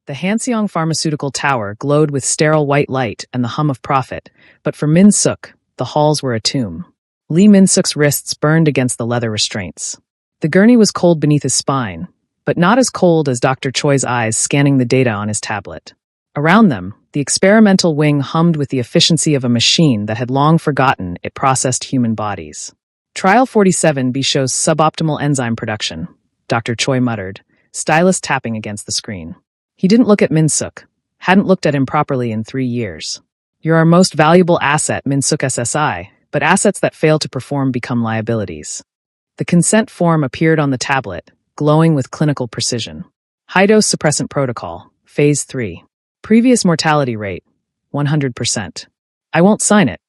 The Hanseong Pharmaceutical Tower glowed with sterile white light and the hum of profit, but for Min Suk, the halls were a tomb. Lee Min Suk's wrists burned against the leather restraints. The gurney was cold beneath his spine, but not as cold as Dr. Choi's eyes scanning the data on his tablet. Around them, the experimental wing hummed with the efficiency of a machine that had long forgotten it processed human bodies. Trial 47B shows suboptimal enzyme production, Dr. Choi muttered, stylus tapping against the screen. He didn't look at Min Suk, hadn't looked at him properly in 3 years. You're our most valuable asset, Min Suk SSI, but assets that fail to perform become liabilities. The consent form appeared on the tablet, glowing with clinical precision. High-dose suppressant protocol, phase 3. Previous mortality rate, 100%. I won't sign it.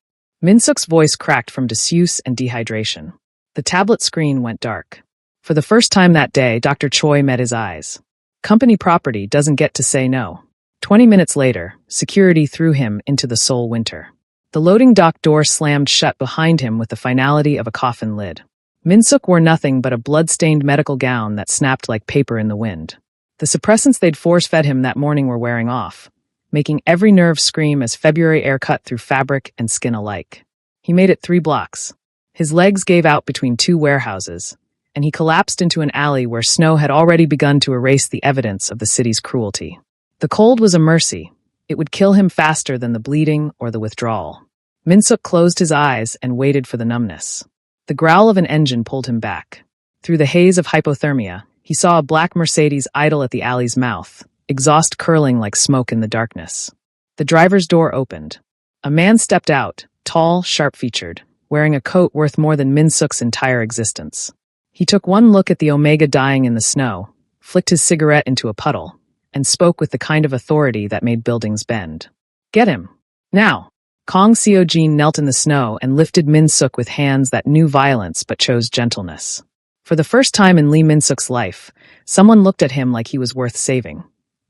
Min Suk's voice cracked from disuse and dehydration. The tablet screen went dark. For the first time that day, Dr. Choi met his eyes. Company property doesn't get to say no. 20 minutes later, security threw him into the Seoul winter. The loading dock door slammed shut behind him with the finality of a coffin lid. Min Suk wore nothing but a blood-stained medical gown that snapped like paper in the wind. The suppressants they'd force-fed him that morning were wearing off, making every nerve scream as February air cut through fabric and skin alike. He made it 3 blocks. His legs gave out between 2 warehouses, and he collapsed into an alley where snow had already begun to erase the evidence of the city's cruelty. The cold was a mercy. It would kill him faster than the bleeding or the withdrawal. Min Suk closed his eyes and waited for the numbness. The growl of an engine pulled him back. Through the haze of hypothermia, he saw a black Mercedes idle at the alley's mouth, exhaust curling like smoke in the darkness. The driver's door opened. A man stepped out, tall, sharp-featured, wearing a coat worth more than Min Suk's entire existence. He took one look at the Omega dying in the snow, flicked his cigarette into a puddle, and spoke with the kind of authority that made buildings bend. Get him. Now. Kong Seo-jin knelt in the snow and lifted Min Suk with hands that knew violence but chose gentleness. For the first time in Lee Min Suk's life, someone looked at him like he was worth saving.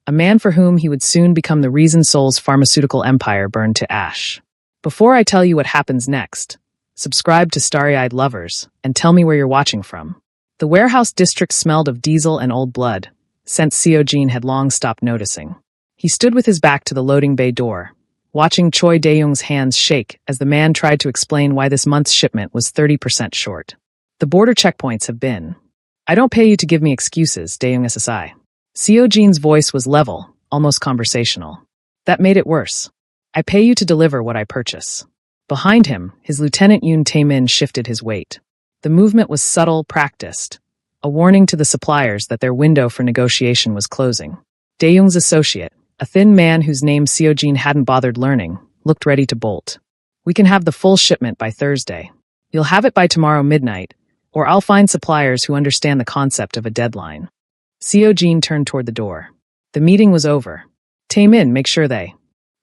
A man for whom he would soon become the reason Seoul's pharmaceutical empire burned to ash. Before I tell you what happens next, subscribe to Starry-Eyed Lovers and tell me where you're watching from. The warehouse district smelled of diesel and old blood, scent Seo-jin had long stopped noticing. He stood with his back to the loading bay door, watching Choi Dae-young's hands shake as the man tried to explain why this month's shipment was 30% short. The border checkpoints have been. I don't pay you to give me excuses, Dae-young SSI. Seo-jin's voice was level, almost conversational. That made it worse. I pay you to deliver what I purchase. Behind him, his Lieutenant Yoon Tae-min shifted his weight. The movement was subtle, practiced, a warning to the suppliers that their window for negotiation was closing. Dae-young's associate, a thin man whose name Seo-jin hadn't bothered learning, looked ready to bolt. We can have the full shipment by Thursday. You'll have it by tomorrow midnight, or I'll find suppliers who understand the concept of a deadline. Seo-jin turned toward the door. The meeting was over. Tae-min, make sure they...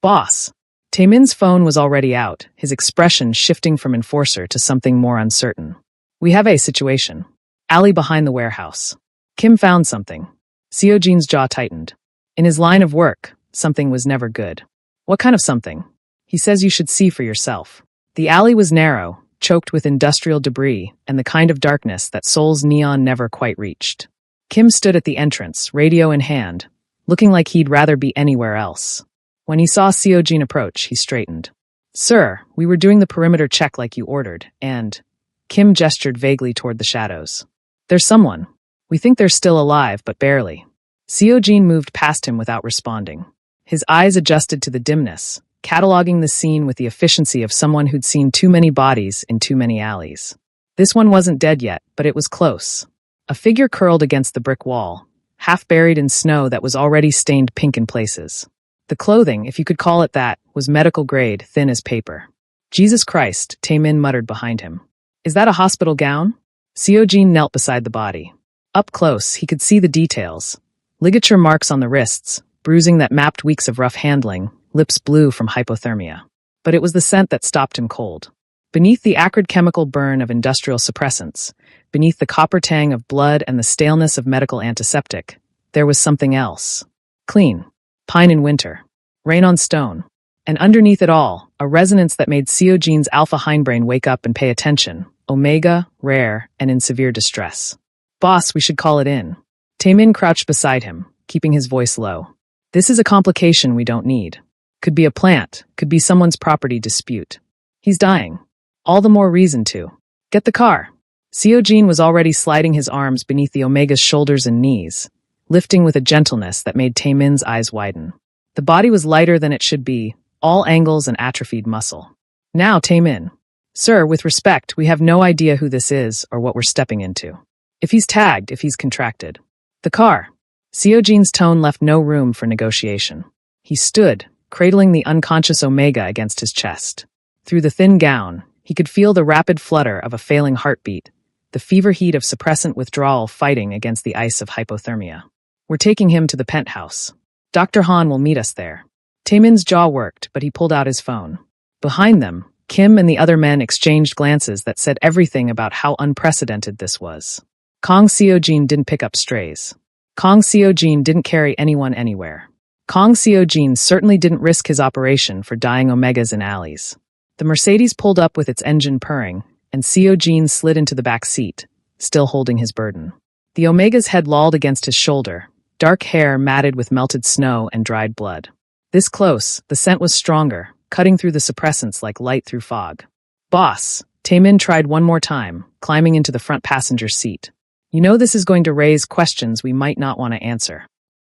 Boss. Tae-min's phone was already out, his expression shifting from enforcer to something more uncertain. We have a situation. Alley behind the warehouse. Kim found something. Seo-jin's jaw tightened. In his line of work, something was never good. What kind of something? He says you should see for yourself. The alley was narrow, choked with industrial debris and the kind of darkness that Seoul's neon never quite reached. Kim stood at the entrance, radio in hand, looking like he'd rather be anywhere else. When he saw Seo-jin approach, he straightened. Sir, we were doing the perimeter check like you ordered, and... Kim gestured vaguely toward the shadows. There's someone. We think they're still alive, but barely. Seo-jin moved past him without responding. His eyes adjusted to the dimness, cataloging the scene with the efficiency of someone who'd seen too many bodies in too many alleys. This one wasn't dead yet, but it was close. A figure curled against the brick wall, half buried in snow that was already stained pink in places. The clothing, if you could call it that, was medical grade, thin as paper. Jesus Christ, Tae-min muttered behind him. Is that a hospital gown? Seo-jin knelt beside the body. Up close, he could see the details. Ligature marks on the wrists, bruising that mapped weeks of rough handling, lips blue from hypothermia. But it was the scent that stopped him cold. Beneath the acrid chemical burn of industrial suppressants, beneath the copper tang of blood and the staleness of medical antiseptic, there was something else. Clean. Pine in winter. Rain on stone. And underneath it all, a resonance that made Seo-jin's alpha hindbrain wake up and pay attention. Omega, rare, and in severe distress. Boss, we should call it in. Tae-min crouched beside him, keeping his voice low. This is a complication we don't need. Could be a plant, could be someone's property dispute. He's dying. All the more reason to. Get the car. Seojin was already sliding his arms beneath the Omega's shoulders and knees, lifting with a gentleness that made Taemin's eyes widen. The body was lighter than it should be, all angles and atrophied muscle. Now, Taemin. Sir, with respect, we have no idea who this is or what we're stepping into. If he's tagged, if he's contracted. The car. Seojin's tone left no room for negotiation. He stood, cradling the unconscious Omega against his chest. Through the thin gown, he could feel the rapid flutter of a failing heartbeat, the fever heat of suppressant withdrawal fighting against the ice of hypothermia. We're taking him to the penthouse. Dr. Han will meet us there. Taemin's jaw worked, but he pulled out his phone. Behind them, Kim and the other men exchanged glances that said everything about how unprecedented this was. Kang Seojin didn't pick up strays. Kang Seojin didn't carry anyone anywhere. Kang Seojin certainly didn't risk his operation for dying Omegas in alleys. The Mercedes pulled up with its engine purring, and Seojin slid into the back seat, still holding his burden. The Omega's head lolled against his shoulder, dark hair matted with melted snow and dried blood. This close, the scent was stronger, cutting through the suppressants like light through fog. Boss, Taemin tried one more time, climbing into the front passenger seat. You know this is going to raise questions we might not want to answer.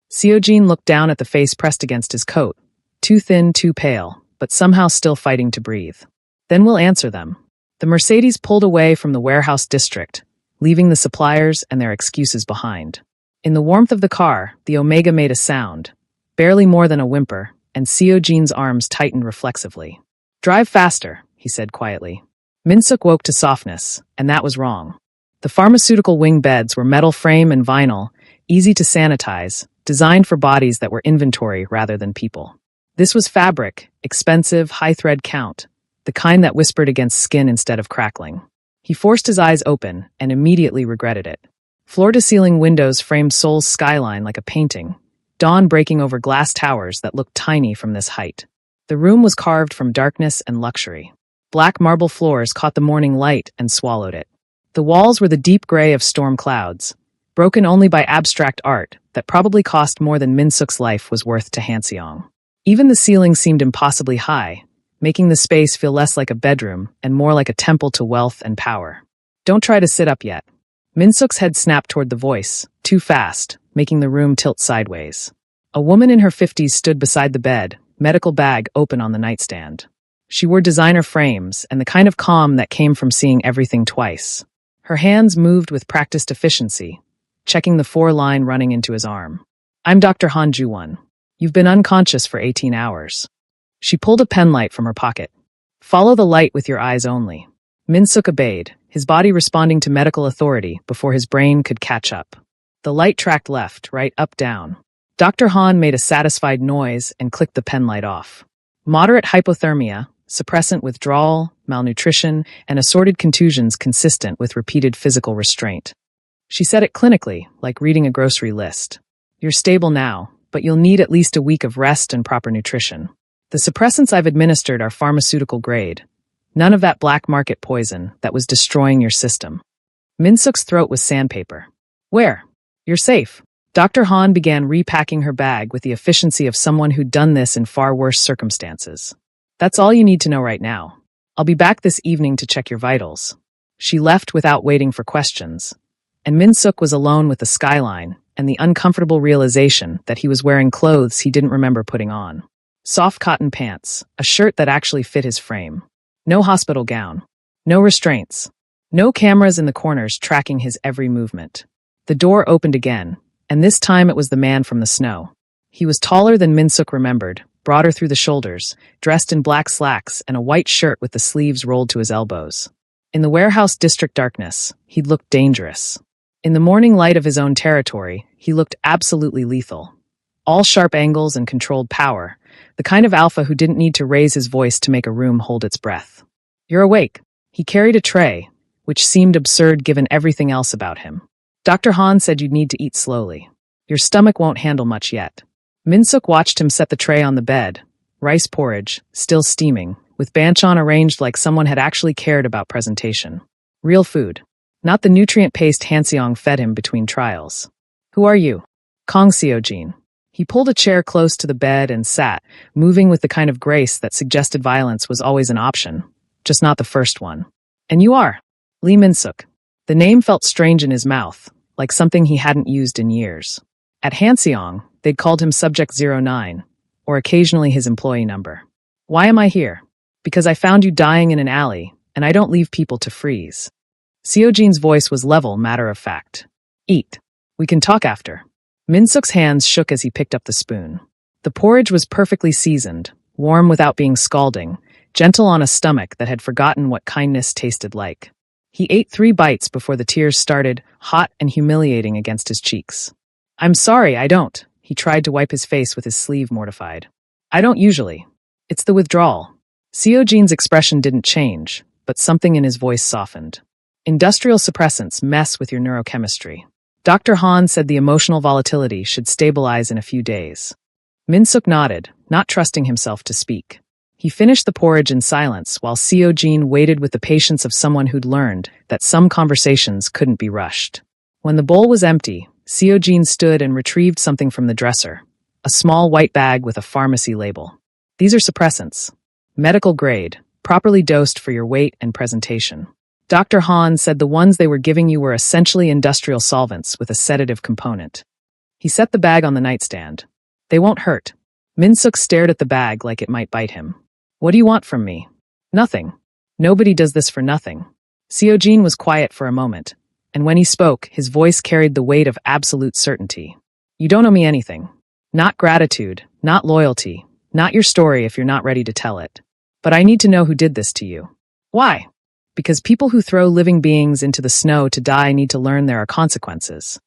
Seojin looked down at the face pressed against his coat, too thin, too pale, but somehow still fighting to breathe. Then we'll answer them. The Mercedes pulled away from the warehouse district, leaving the suppliers and their excuses behind. In the warmth of the car, the Omega made a sound, barely more than a whimper, and Seojin's arms tightened reflexively. Drive faster, he said quietly. Minsuk woke to softness, and that was wrong. The pharmaceutical wing beds were metal frame and vinyl, easy to sanitize, designed for bodies that were inventory rather than people. This was fabric, expensive, high-thread count, the kind that whispered against skin instead of crackling. He forced his eyes open and immediately regretted it. Floor-to-ceiling windows framed Seoul's skyline like a painting, dawn breaking over glass towers that looked tiny from this height. The room was carved from darkness and luxury. Black marble floors caught the morning light and swallowed it. The walls were the deep gray of storm clouds, broken only by abstract art that probably cost more than Minsuk's life was worth to Hanseong. Even the ceiling seemed impossibly high, making the space feel less like a bedroom and more like a temple to wealth and power. Don't try to sit up yet. Minsuk's head snapped toward the voice, too fast, making the room tilt sideways. A woman in her 50s stood beside the bed, medical bag open on the nightstand. She wore designer frames and the kind of calm that came from seeing everything twice. Her hands moved with practiced efficiency, checking the 4-line running into his arm. I'm Dr. Han Ju-won. You've been unconscious for 18 hours. She pulled a pen light from her pocket. Follow the light with your eyes only. Minsuk obeyed, his body responding to medical authority before his brain could catch up. The light tracked left, right, up, down. Dr. Han made a satisfied noise and clicked the pen light off. Moderate hypothermia, suppressant withdrawal, malnutrition, and assorted contusions consistent with repeated physical restraint. She said it clinically, like reading a grocery list. You're stable now, but you'll need at least a week of rest and proper nutrition. The suppressants I've administered are pharmaceutical grade. None of that black market poison that was destroying your system. Minsuk's throat was sandpaper. Where? You're safe. Dr. Han began repacking her bag with the efficiency of someone who'd done this in far worse circumstances. That's all you need to know right now. I'll be back this evening to check your vitals. She left without waiting for questions, and Minsuk was alone with the skyline and the uncomfortable realization that he was wearing clothes he didn't remember putting on. Soft cotton pants, a shirt that actually fit his frame. No hospital gown. No restraints. No cameras in the corners tracking his every movement. The door opened again, and this time it was the man from the snow. He was taller than Minsuk remembered, broader through the shoulders, dressed in black slacks and a white shirt with the sleeves rolled to his elbows. In the warehouse district darkness, he looked dangerous. In the morning light of his own territory, he looked absolutely lethal. All sharp angles and controlled power, the kind of alpha who didn't need to raise his voice to make a room hold its breath. You're awake. He carried a tray, which seemed absurd given everything else about him. Dr. Han said you'd need to eat slowly. Your stomach won't handle much yet. Minsuk watched him set the tray on the bed, rice porridge, still steaming, with banchan arranged like someone had actually cared about presentation. Real food. Not the nutrient paste Hanseong fed him between trials. Who are you? Kang Seojin. He pulled a chair close to the bed and sat, moving with the kind of grace that suggested violence was always an option, just not the first one. And you are? Lee Min-suk. The name felt strange in his mouth, like something he hadn't used in years. At Hanseong, they'd called him Subject 09, or occasionally his employee number. Why am I here? Because I found you dying in an alley, and I don't leave people to freeze. Seo-jin's voice was level, matter-of-fact. Eat. We can talk after. Min-suk's hands shook as he picked up the spoon. The porridge was perfectly seasoned, warm without being scalding, gentle on a stomach that had forgotten what kindness tasted like. He ate 3 bites before the tears started, hot and humiliating against his cheeks. I'm sorry, I don't. He tried to wipe his face with his sleeve, mortified. I don't usually. It's the withdrawal. Seo-jin's expression didn't change, but something in his voice softened. Industrial suppressants mess with your neurochemistry. Dr. Han said the emotional volatility should stabilize in a few days. Min-suk nodded, not trusting himself to speak. He finished the porridge in silence while Seo-jin waited with the patience of someone who'd learned that some conversations couldn't be rushed. When the bowl was empty, Seo-jin stood and retrieved something from the dresser, a small white bag with a pharmacy label. These are suppressants. Medical grade, properly dosed for your weight and presentation. Dr. Han said the ones they were giving you were essentially industrial solvents with a sedative component. He set the bag on the nightstand. They won't hurt. Min-suk stared at the bag like it might bite him. What do you want from me? Nothing. Nobody does this for nothing. Seo-jin was quiet for a moment, and when he spoke, his voice carried the weight of absolute certainty. You don't owe me anything. Not gratitude, not loyalty, not your story if you're not ready to tell it. But I need to know who did this to you. Why? Because people who throw living beings into the snow to die need to learn there are consequences.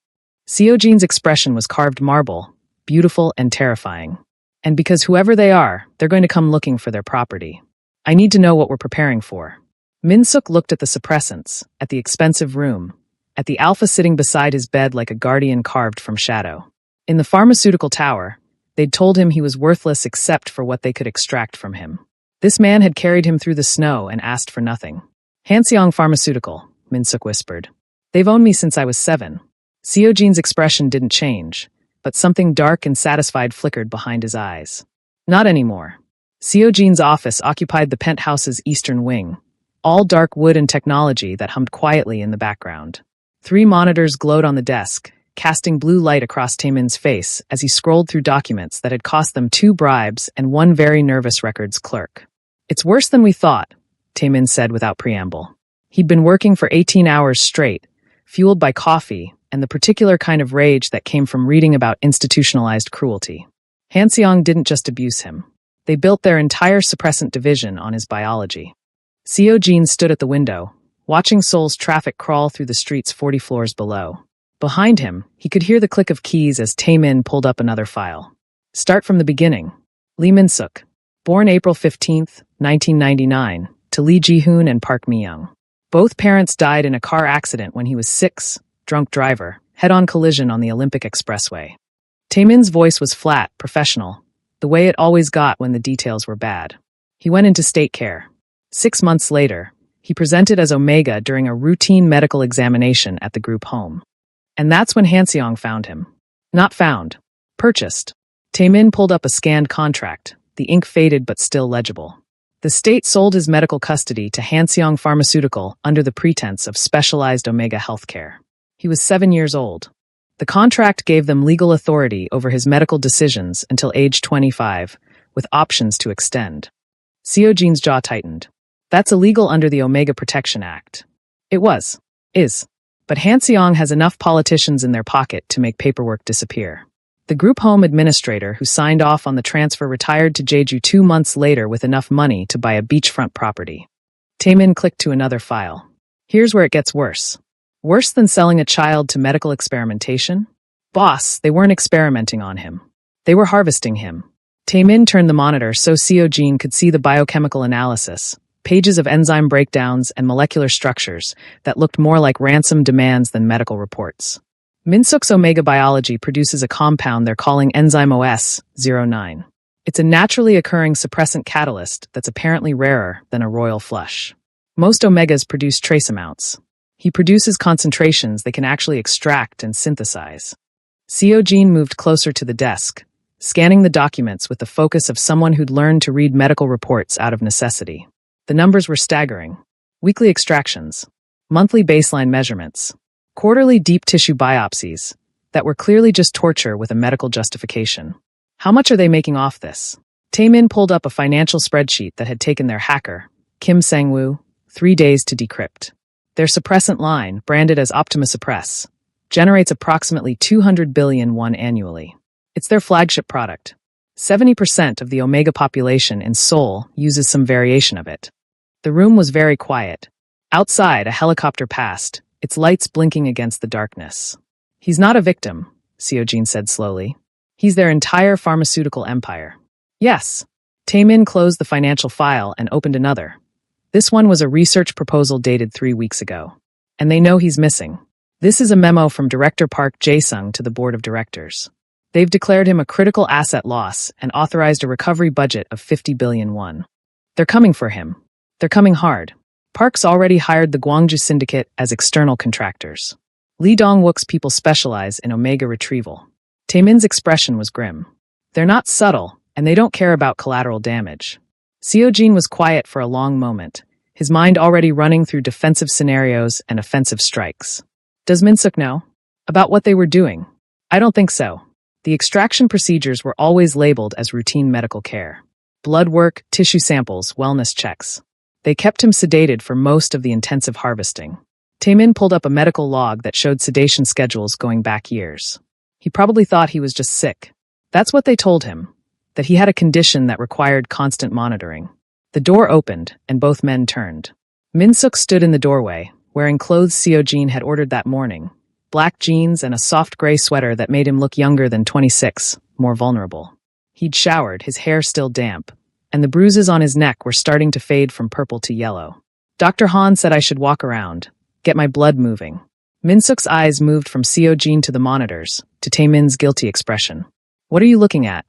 Seo-jin's expression was carved marble, beautiful and terrifying. And because whoever they are, they're going to come looking for their property. I need to know what we're preparing for. Min-suk looked at the suppressants, at the expensive room, at the alpha sitting beside his bed like a guardian carved from shadow. In the pharmaceutical tower, they'd told him he was worthless except for what they could extract from him. This man had carried him through the snow and asked for nothing. Hanseong Pharmaceutical, Min-suk whispered. They've owned me since I was 7. Seo-jin's expression didn't change, but something dark and satisfied flickered behind his eyes. Not anymore. Seo-jin's office occupied the penthouse's eastern wing, all dark wood and technology that hummed quietly in the background. 3 monitors glowed on the desk, casting blue light across Taemin's face as he scrolled through documents that had cost them 2 bribes and 1 very nervous records clerk. It's worse than we thought, Taemin said without preamble. He'd been working for 18 hours straight, fueled by coffee and the particular kind of rage that came from reading about institutionalized cruelty. Hanseong didn't just abuse him. They built their entire suppressant division on his biology. Seo-jin stood at the window, watching Seoul's traffic crawl through the streets 40 floors below. Behind him, he could hear the click of keys as Taemin pulled up another file. Start from the beginning. Lee Min-suk, born April 15, 1999, to Lee Ji-hoon and Park Mi-young. Both parents died in a car accident when he was 6, drunk driver, head-on collision on the Olympic Expressway. Taemin's voice was flat, professional, the way it always got when the details were bad. He went into state care. 6 months later, he presented as Omega during a routine medical examination at the group home. And that's when Hanseong found him. Not found. Purchased. Taemin pulled up a scanned contract, the ink faded but still legible. The state sold his medical custody to Hanseong Pharmaceutical under the pretense of specialized Omega healthcare. He was 7 years old. The contract gave them legal authority over his medical decisions until age 25, with options to extend. Seo-jin's jaw tightened. That's illegal under the Omega Protection Act. It was. Is. But Hanseong has enough politicians in their pocket to make paperwork disappear. The group home administrator who signed off on the transfer retired to Jeju 2 months later with enough money to buy a beachfront property. Taemin clicked to another file. Here's where it gets worse. Worse than selling a child to medical experimentation? Boss, they weren't experimenting on him. They were harvesting him. Taemin turned the monitor so Seo-jin could see the biochemical analysis, pages of enzyme breakdowns and molecular structures that looked more like ransom demands than medical reports. Min-suk's Omega Biology produces a compound they're calling enzyme OS-09. It's a naturally occurring suppressant catalyst that's apparently rarer than a royal flush. Most Omegas produce trace amounts. He produces concentrations they can actually extract and synthesize. Seo-jin moved closer to the desk, scanning the documents with the focus of someone who'd learned to read medical reports out of necessity. The numbers were staggering. Weekly extractions, monthly baseline measurements, quarterly deep tissue biopsies that were clearly just torture with a medical justification. How much are they making off this? Taemin pulled up a financial spreadsheet that had taken their hacker, Kim Sang-woo, 3 days to decrypt. Their suppressant line, branded as Optima Suppress, generates approximately 200 billion won annually. It's their flagship product. 70% of the Omega population in Seoul uses some variation of it. The room was very quiet. Outside, a helicopter passed, its lights blinking against the darkness. He's not a victim, Seo-jin said slowly. He's their entire pharmaceutical empire. Yes. Taemin closed the financial file and opened another. This one was a research proposal dated 3 weeks ago. And they know he's missing. This is a memo from Director Park Jae-sung to the board of directors. They've declared him a critical asset loss and authorized a recovery budget of 50 billion won. They're coming for him. They're coming hard. Park's already hired the Gwangju Syndicate as external contractors. Lee Dong-wook's people specialize in Omega retrieval. Taemin's expression was grim. They're not subtle, and they don't care about collateral damage. Seo-jin was quiet for a long moment, his mind already running through defensive scenarios and offensive strikes. Does Min-suk know? About what they were doing? I don't think so. The extraction procedures were always labeled as routine medical care. Blood work, tissue samples, wellness checks. They kept him sedated for most of the intensive harvesting. Taemin pulled up a medical log that showed sedation schedules going back years. He probably thought he was just sick. That's what they told him, that he had a condition that required constant monitoring. The door opened, and both men turned. Min-suk stood in the doorway, wearing clothes Seo-jin had ordered that morning, black jeans and a soft gray sweater that made him look younger than 26, more vulnerable. He'd showered, his hair still damp, and the bruises on his neck were starting to fade from purple to yellow. Dr. Han said I should walk around, get my blood moving. Min-suk's eyes moved from Seo-jin to the monitors, to Taemin's guilty expression. What are you looking at?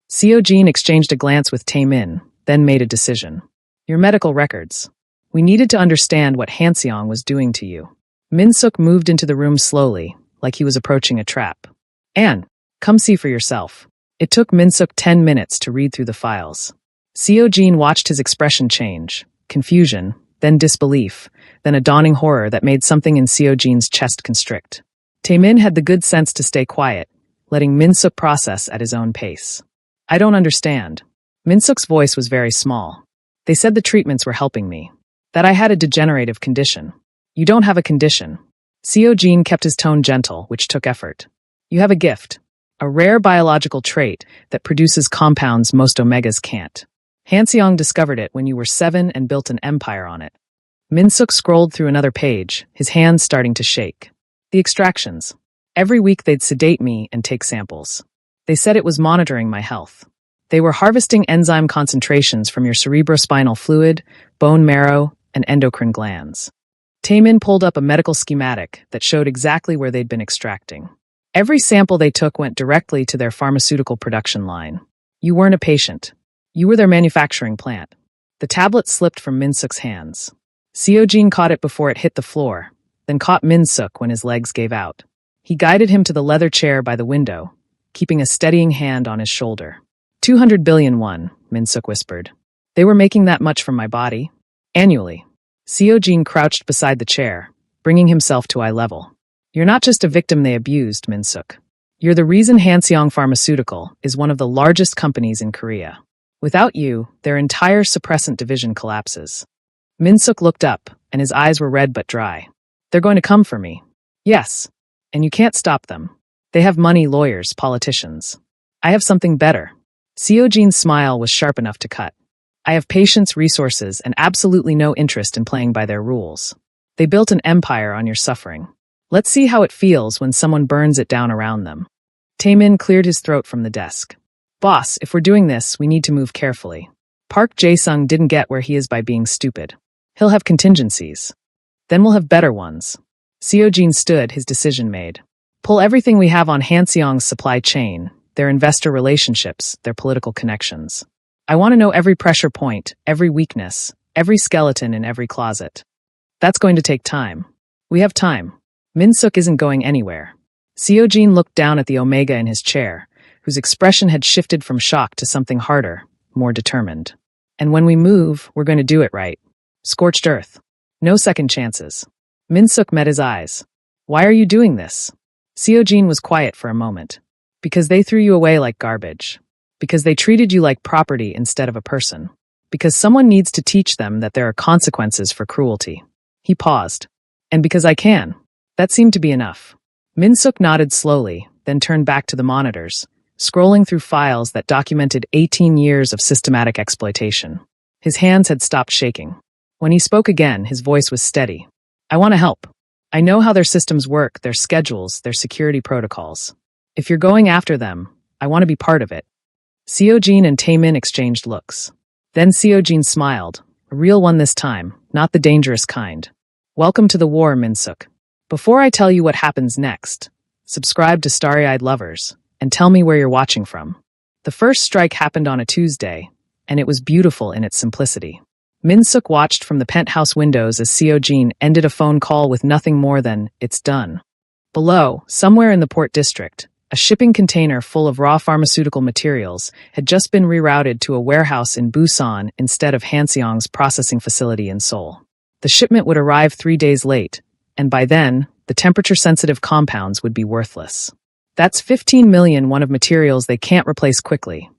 Seo-jin exchanged a glance with Taemin, then made a decision. Your medical records. We needed to understand what Han-seong was doing to you. Min-suk moved into the room slowly, like he was approaching a trap. Anne, come see for yourself. It took Min-suk 10 minutes to read through the files. Seo-jin watched his expression change, confusion, then disbelief, then a dawning horror that made something in Seo-jin's chest constrict. Taemin had the good sense to stay quiet, letting Min-suk process at his own pace. I don't understand. Min-suk's voice was very small. They said the treatments were helping me. That I had a degenerative condition. You don't have a condition. Seo-jin kept his tone gentle, which took effort. You have a gift. A rare biological trait that produces compounds most omegas can't. Han-seong discovered it when you were 7 and built an empire on it. Min-suk scrolled through another page, his hands starting to shake. The extractions. Every week they'd sedate me and take samples. They said it was monitoring my health. They were harvesting enzyme concentrations from your cerebrospinal fluid, bone marrow, and endocrine glands. Taemin pulled up a medical schematic that showed exactly where they'd been extracting. Every sample they took went directly to their pharmaceutical production line. You weren't a patient. You were their manufacturing plant. The tablet slipped from Min-suk's hands. Seo-jin caught it before it hit the floor, then caught Min-suk when his legs gave out. He guided him to the leather chair by the window, keeping a steadying hand on his shoulder. 200 billion won, Min-suk whispered. They were making that much from my body. Annually. Seo-jin crouched beside the chair, bringing himself to eye level. You're not just a victim they abused, Min-suk. You're the reason Han-seong Pharmaceutical is one of the largest companies in Korea. Without you, their entire suppressant division collapses. Min-suk looked up, and his eyes were red but dry. They're going to come for me. Yes. And you can't stop them. They have money, lawyers, politicians. I have something better. Seo-jin's smile was sharp enough to cut. I have patience, resources, and absolutely no interest in playing by their rules. They built an empire on your suffering. Let's see how it feels when someone burns it down around them. Taemin cleared his throat from the desk. Boss, if we're doing this, we need to move carefully. Park Jae-sung didn't get where he is by being stupid. He'll have contingencies. Then we'll have better ones. Seo-jin stood, his decision made. Pull everything we have on Han-seong's supply chain, their investor relationships, their political connections. I want to know every pressure point, every weakness, every skeleton in every closet. That's going to take time. We have time. Min-suk isn't going anywhere. Seo-jin looked down at the Omega in his chair, whose expression had shifted from shock to something harder, more determined. And when we move, we're going to do it right. Scorched earth. No second chances. Min-suk met his eyes. Why are you doing this? Seo-jin was quiet for a moment. Because they threw you away like garbage. Because they treated you like property instead of a person. Because someone needs to teach them that there are consequences for cruelty. He paused. And because I can. That seemed to be enough. Min-suk nodded slowly, then turned back to the monitors, scrolling through files that documented 18 years of systematic exploitation. His hands had stopped shaking. When he spoke again, his voice was steady. I want to help. I know how their systems work, their schedules, their security protocols. If you're going after them, I want to be part of it. Seo-jin and Taemin exchanged looks. Then Seo-jin smiled, a real one this time, not the dangerous kind. Welcome to the war, Min-suk. Before I tell you what happens next, subscribe to Starry-Eyed Lovers, and tell me where you're watching from. The first strike happened on a Tuesday, and it was beautiful in its simplicity. Min-suk watched from the penthouse windows as Seo-jin ended a phone call with nothing more than, "It's done." Below, somewhere in the port district, a shipping container full of raw pharmaceutical materials had just been rerouted to a warehouse in Busan instead of Hanseong's processing facility in Seoul. The shipment would arrive 3 days late, and by then, the temperature-sensitive compounds would be worthless. That's 15 million won of materials they can't replace quickly,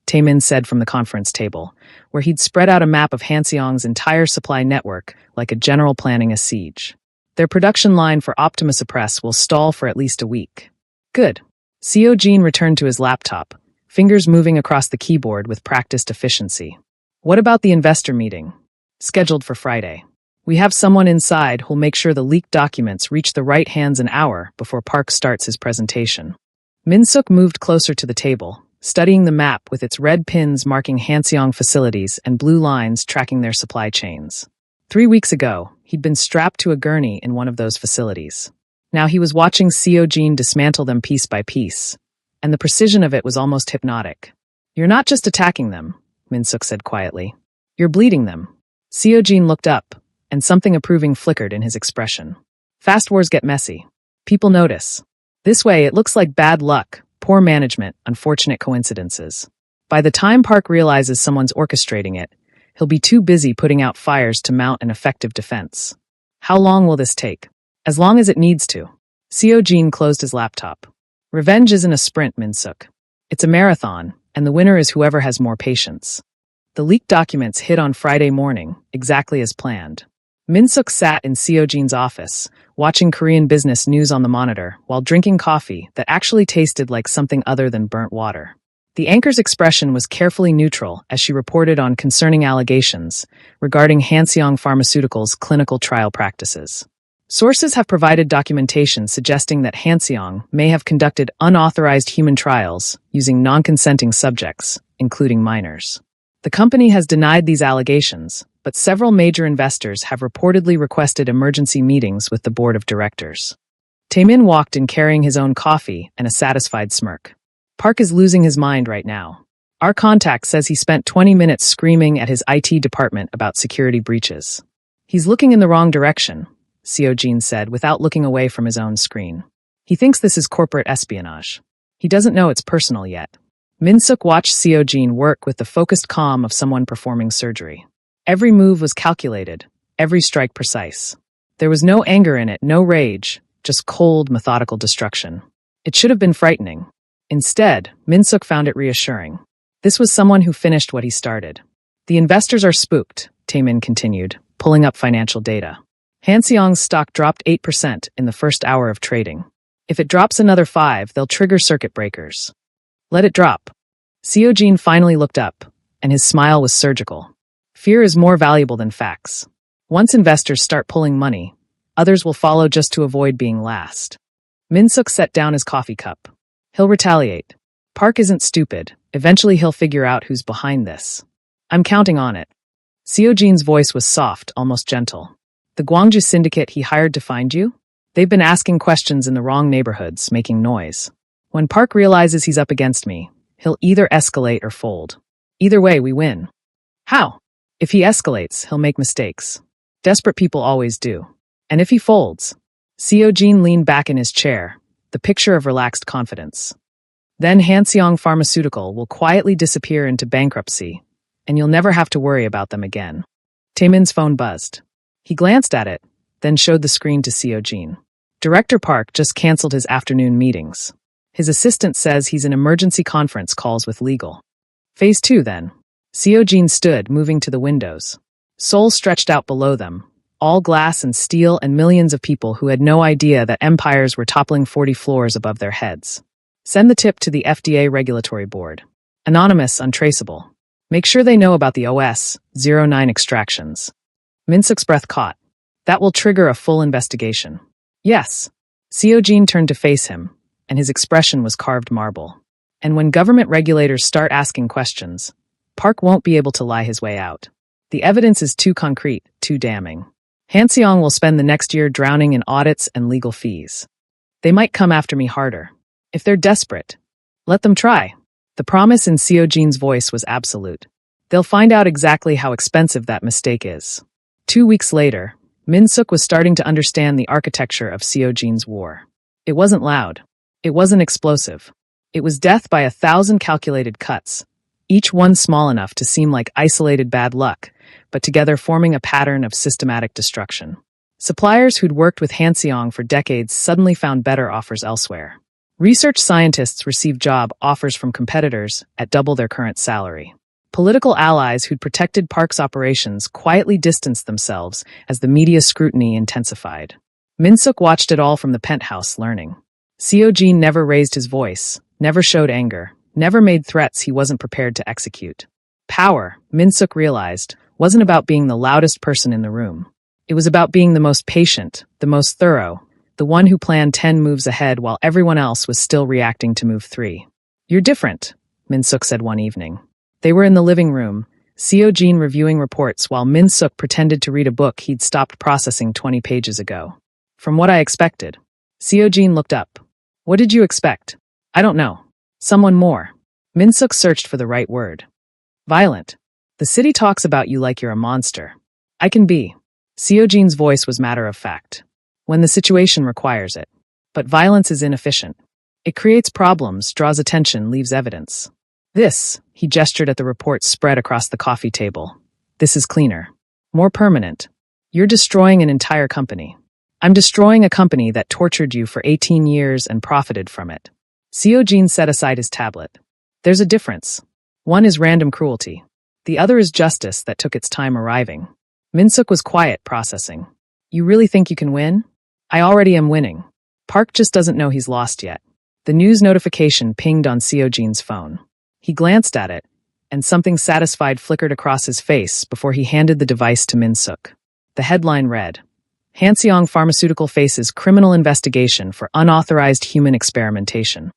Taemin said from the conference table, where he'd spread out a map of Hanseong's entire supply network like a general planning a siege. Their production line for Optimus Press will stall for at least a week. Good. Seo-jin returned to his laptop, fingers moving across the keyboard with practiced efficiency. What about the investor meeting? Scheduled for Friday. We have someone inside who'll make sure the leaked documents reach the right hands an hour before Park starts his presentation. Min-suk moved closer to the table, studying the map with its red pins marking Hanseong facilities and blue lines tracking their supply chains. 3 weeks ago, he'd been strapped to a gurney in one of those facilities. Now he was watching Seo-jin dismantle them piece by piece, and the precision of it was almost hypnotic. You're not just attacking them, Min-suk said quietly. You're bleeding them. Seo-jin looked up, and something approving flickered in his expression. Fast wars get messy. People notice. This way, it looks like bad luck, poor management, unfortunate coincidences. By the time Park realizes someone's orchestrating it, he'll be too busy putting out fires to mount an effective defense. How long will this take? As long as it needs to. Seo-jin closed his laptop. Revenge isn't a sprint, Min-suk. It's a marathon, and the winner is whoever has more patience. The leaked documents hit on Friday morning, exactly as planned. Min-suk sat in Seo-jin's office, watching Korean business news on the monitor while drinking coffee that actually tasted like something other than burnt water. The anchor's expression was carefully neutral as she reported on concerning allegations regarding Hanseong Pharmaceuticals' clinical trial practices. Sources have provided documentation suggesting that Hanseong may have conducted unauthorized human trials using non-consenting subjects, including minors. The company has denied these allegations, but several major investors have reportedly requested emergency meetings with the board of directors. Taemin walked in carrying his own coffee and a satisfied smirk. Park is losing his mind right now. Our contact says he spent 20 minutes screaming at his IT department about security breaches. He's looking in the wrong direction, Seo-jin said without looking away from his own screen. He thinks this is corporate espionage. He doesn't know it's personal yet. Min-suk watched Seo-jin work with the focused calm of someone performing surgery. Every move was calculated, every strike precise. There was no anger in it, no rage, just cold, methodical destruction. It should have been frightening. Instead, Min-suk found it reassuring. This was someone who finished what he started. The investors are spooked, Taemin continued, pulling up financial data. Hanseong's stock dropped 8% in the first hour of trading. If it drops another 5%, they'll trigger circuit breakers. Let it drop. Seo-jin finally looked up, and his smile was surgical. Fear is more valuable than facts. Once investors start pulling money, others will follow just to avoid being last. Min-suk set down his coffee cup. He'll retaliate. Park isn't stupid. Eventually he'll figure out who's behind this. I'm counting on it. Seo-jin's voice was soft, almost gentle. The Gwangju syndicate he hired to find you? They've been asking questions in the wrong neighborhoods, making noise. When Park realizes he's up against me, he'll either escalate or fold. Either way, we win. How? If he escalates, he'll make mistakes. Desperate people always do. And if he folds? Seo-jin leaned back in his chair, the picture of relaxed confidence. Then Hanseong Pharmaceutical will quietly disappear into bankruptcy, and you'll never have to worry about them again. Taemin's phone buzzed. He glanced at it, then showed the screen to Seo-jin. Director Park just canceled his afternoon meetings. His assistant says he's in emergency conference calls with legal. Phase 2, then. Seo-jin stood, moving to the windows. Seoul stretched out below them, all glass and steel, and millions of people who had no idea that empires were toppling 40 floors above their heads. Send the tip to the FDA Regulatory Board. Anonymous, untraceable. Make sure they know about the OS-09 extractions. Min-suk's breath caught. That will trigger a full investigation. Yes. Seo-jin turned to face him, and his expression was carved marble. And when government regulators start asking questions, Park won't be able to lie his way out. The evidence is too concrete, too damning. Hanseong will spend the next year drowning in audits and legal fees. They might come after me harder. If they're desperate, let them try. The promise in Seo-jin's voice was absolute. They'll find out exactly how expensive that mistake is. 2 weeks later, Min-suk was starting to understand the architecture of Seo-jin's war. It wasn't loud. It wasn't explosive. It was death by 1,000 calculated cuts, each one small enough to seem like isolated bad luck, but together forming a pattern of systematic destruction. Suppliers who'd worked with Hanseong for decades suddenly found better offers elsewhere. Research scientists received job offers from competitors at double their current salary. Political allies who'd protected Park's operations quietly distanced themselves as the media scrutiny intensified. Min-suk watched it all from the penthouse, learning. Seo-jin never raised his voice, never showed anger, never made threats he wasn't prepared to execute. Power, Min-suk realized, wasn't about being the loudest person in the room. It was about being the most patient, the most thorough, the one who planned 10 moves ahead while everyone else was still reacting to move 3. You're different, Min-suk said one evening. They were in the living room, Seo-jin reviewing reports while Min-suk pretended to read a book he'd stopped processing 20 pages ago. From what I expected. Seo-jin looked up. What did you expect? I don't know. Someone more. Min-suk searched for the right word. Violent. The city talks about you like you're a monster. I can be. Seo-jin's voice was matter of fact. When the situation requires it. But violence is inefficient. It creates problems, draws attention, leaves evidence. This, he gestured at the reports spread across the coffee table. This is cleaner. More permanent. You're destroying an entire company. I'm destroying a company that tortured you for 18 years and profited from it. Seo-jin set aside his tablet. There's a difference. One is random cruelty. The other is justice that took its time arriving. Min-suk was quiet, processing. You really think you can win? I already am winning. Park just doesn't know he's lost yet. The news notification pinged on Seo-jin's phone. He glanced at it, and something satisfied flickered across his face before he handed the device to Min-suk. The headline read, Hanseong Pharmaceutical faces criminal investigation for unauthorized human experimentation.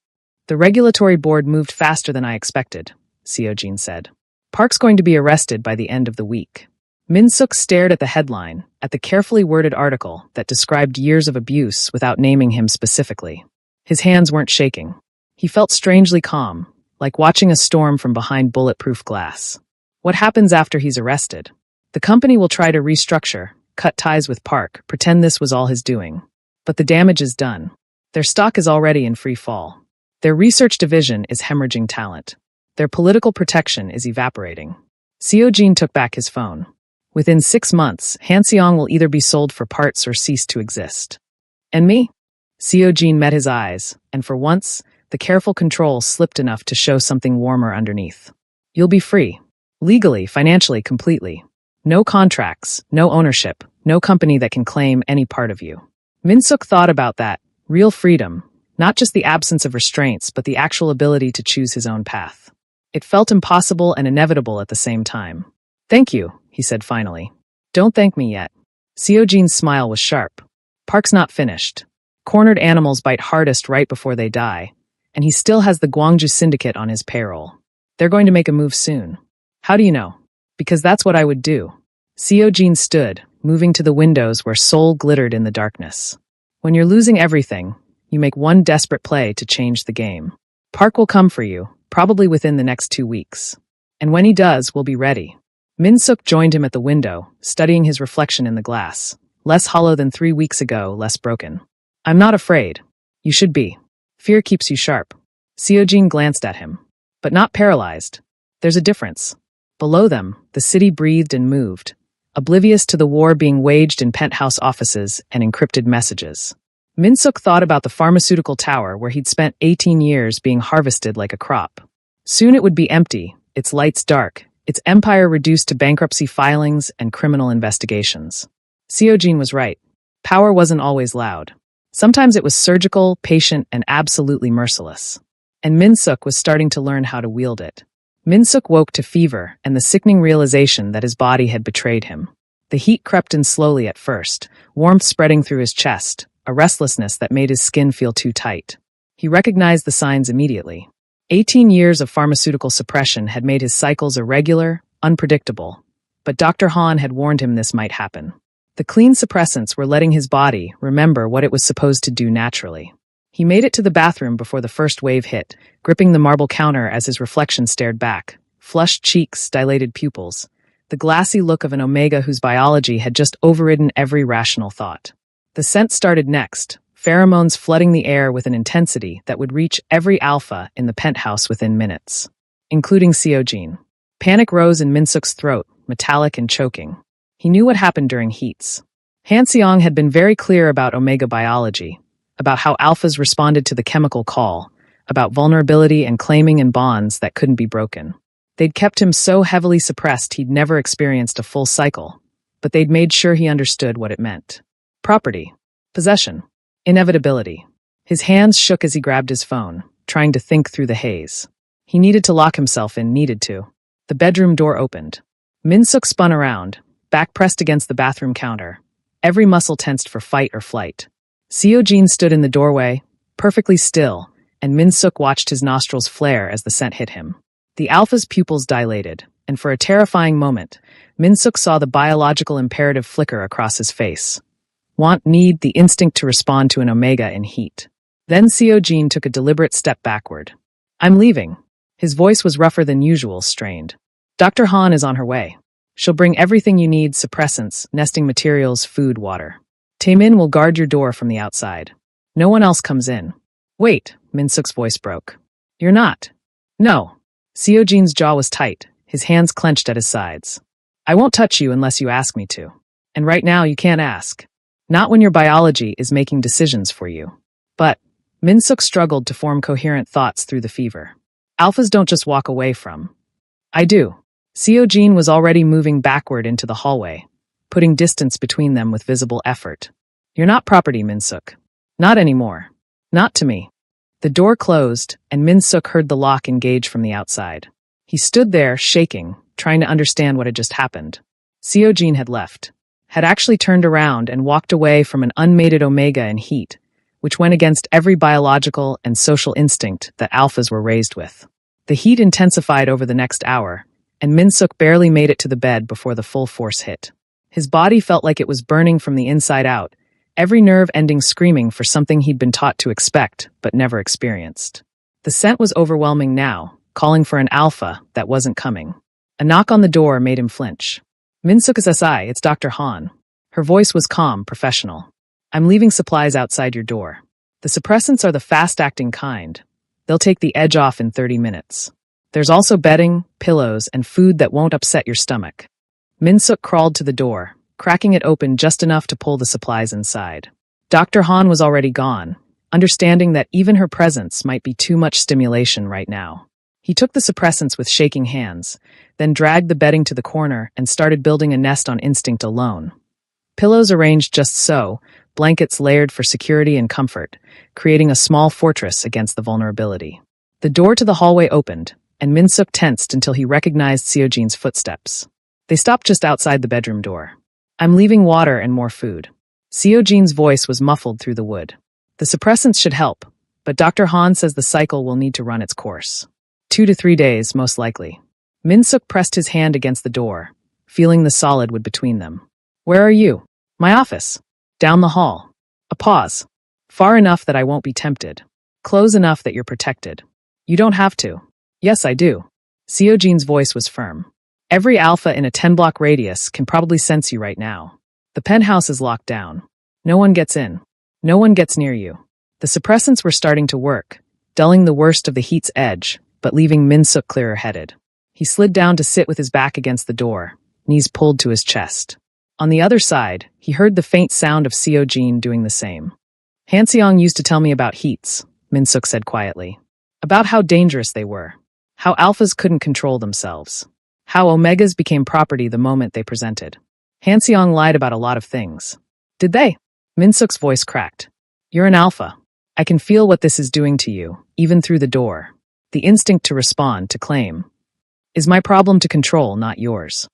The regulatory board moved faster than I expected, Seo-jin said. Park's going to be arrested by the end of the week. Min-suk stared at the headline, at the carefully worded article that described years of abuse without naming him specifically. His hands weren't shaking. He felt strangely calm, like watching a storm from behind bulletproof glass. What happens after he's arrested? The company will try to restructure, cut ties with Park, pretend this was all his doing. But the damage is done. Their stock is already in free fall. Their research division is hemorrhaging talent. Their political protection is evaporating. Seo-jin took back his phone. Within 6 months, Hanseong will either be sold for parts or cease to exist. And me? Seo-jin met his eyes, and for once, the careful control slipped enough to show something warmer underneath. You'll be free. Legally, financially, completely. No contracts, no ownership, no company that can claim any part of you. Min-suk thought about that. Real freedom. Not just the absence of restraints, but the actual ability to choose his own path. It felt impossible and inevitable at the same time. Thank you, he said finally. Don't thank me yet. Seo-jin's smile was sharp. Park's not finished. Cornered animals bite hardest right before they die, and he still has the Gwangju Syndicate on his payroll. They're going to make a move soon. How do you know? Because that's what I would do. Seo-jin stood, moving to the windows where Seoul glittered in the darkness. When you're losing everything, you make one desperate play to change the game. Park will come for you, probably within the next 2 weeks. And when he does, we'll be ready. Min-suk joined him at the window, studying his reflection in the glass. Less hollow than 3 weeks ago, less broken. I'm not afraid. You should be. Fear keeps you sharp. Seojin glanced at him. But not paralyzed. There's a difference. Below them, the city breathed and moved, oblivious to the war being waged in penthouse offices and encrypted messages. Min-suk thought about the pharmaceutical tower where he'd spent 18 years being harvested like a crop. Soon it would be empty, its lights dark, its empire reduced to bankruptcy filings and criminal investigations. Seojin was right. Power wasn't always loud. Sometimes it was surgical, patient, and absolutely merciless. And Min-suk was starting to learn how to wield it. Min-suk woke to fever and the sickening realization that his body had betrayed him. The heat crept in slowly at first, warmth spreading through his chest, a restlessness that made his skin feel too tight. He recognized the signs immediately. 18 years of pharmaceutical suppression had made his cycles irregular, unpredictable. But Dr. Han had warned him this might happen. The clean suppressants were letting his body remember what it was supposed to do naturally. He made it to the bathroom before the first wave hit, gripping the marble counter as his reflection stared back. Flushed cheeks, dilated pupils. The glassy look of an omega whose biology had just overridden every rational thought. The scent started next, pheromones flooding the air with an intensity that would reach every alpha in the penthouse within minutes, including Seojin. Panic rose in Min-suk's throat, metallic and choking. He knew what happened during heats. Han Seong had been very clear about omega biology, about how alphas responded to the chemical call, about vulnerability and claiming in bonds that couldn't be broken. They'd kept him so heavily suppressed he'd never experienced a full cycle, but they'd made sure he understood what it meant. Property. Possession. Inevitability. His hands shook as he grabbed his phone, trying to think through the haze. He needed to lock himself in, needed to. The bedroom door opened. Min-suk spun around, back pressed against the bathroom counter, every muscle tensed for fight or flight. Seojin stood in the doorway, perfectly still, and Min-suk watched his nostrils flare as the scent hit him. The alpha's pupils dilated, and for a terrifying moment, Min-suk saw the biological imperative flicker across his face. Want, need, the instinct to respond to an omega in heat. Then Seojin took a deliberate step backward. I'm leaving. His voice was rougher than usual, strained. Dr. Han is on her way. She'll bring everything you need, suppressants, nesting materials, food, water. Taemin will guard your door from the outside. No one else comes in. Wait, Min-suk's voice broke. You're not. No. Seojin's jaw was tight, his hands clenched at his sides. I won't touch you unless you ask me to. And right now you can't ask. Not when your biology is making decisions for you. But Min-suk struggled to form coherent thoughts through the fever. Alphas don't just walk away from. I do. Seojin was already moving backward into the hallway, putting distance between them with visible effort. You're not property, Min-suk. Not anymore. Not to me. The door closed, and Min-suk heard the lock engage from the outside. He stood there, shaking, trying to understand what had just happened. Seojin had left, had actually turned around and walked away from an unmated omega in heat, which went against every biological and social instinct that alphas were raised with. The heat intensified over the next hour, and Min-suk barely made it to the bed before the full force hit. His body felt like it was burning from the inside out, every nerve ending screaming for something he'd been taught to expect but never experienced. The scent was overwhelming now, calling for an alpha that wasn't coming. A knock on the door made him flinch. Min-suk SSI, it's Dr. Han. Her voice was calm, professional. I'm leaving supplies outside your door. The suppressants are the fast-acting kind. They'll take the edge off in 30 minutes. There's also bedding, pillows, and food that won't upset your stomach. Min-suk crawled to the door, cracking it open just enough to pull the supplies inside. Dr. Han was already gone, understanding that even her presence might be too much stimulation right now. He took the suppressants with shaking hands, then dragged the bedding to the corner and started building a nest on instinct alone. Pillows arranged just so, blankets layered for security and comfort, creating a small fortress against the vulnerability. The door to the hallway opened, and Min-suk tensed until he recognized Seojin's footsteps. They stopped just outside the bedroom door. I'm leaving water and more food. Seojin's voice was muffled through the wood. The suppressants should help, but Dr. Han says the cycle will need to run its course. 2 to 3 days, most likely. Min-suk pressed his hand against the door, feeling the solid wood between them. Where are you? My office. Down the hall. A pause. Far enough that I won't be tempted. Close enough that you're protected. You don't have to. Yes, I do. Seojin's voice was firm. Every alpha in a 10-block radius can probably sense you right now. The penthouse is locked down. No one gets in. No one gets near you. The suppressants were starting to work, dulling the worst of the heat's edge, but leaving Minsuk clearer-headed. He slid down to sit with his back against the door, knees pulled to his chest. On the other side, he heard the faint sound of Seo-jin doing the same. Hanseong used to tell me about heats, Minsuk said quietly. About how dangerous they were. How alphas couldn't control themselves. How omegas became property the moment they presented. Hanseong lied about a lot of things. Did they? Minsuk's voice cracked. You're an alpha. I can feel what this is doing to you, even through the door. The instinct to respond, to claim. Is my problem to control, not yours.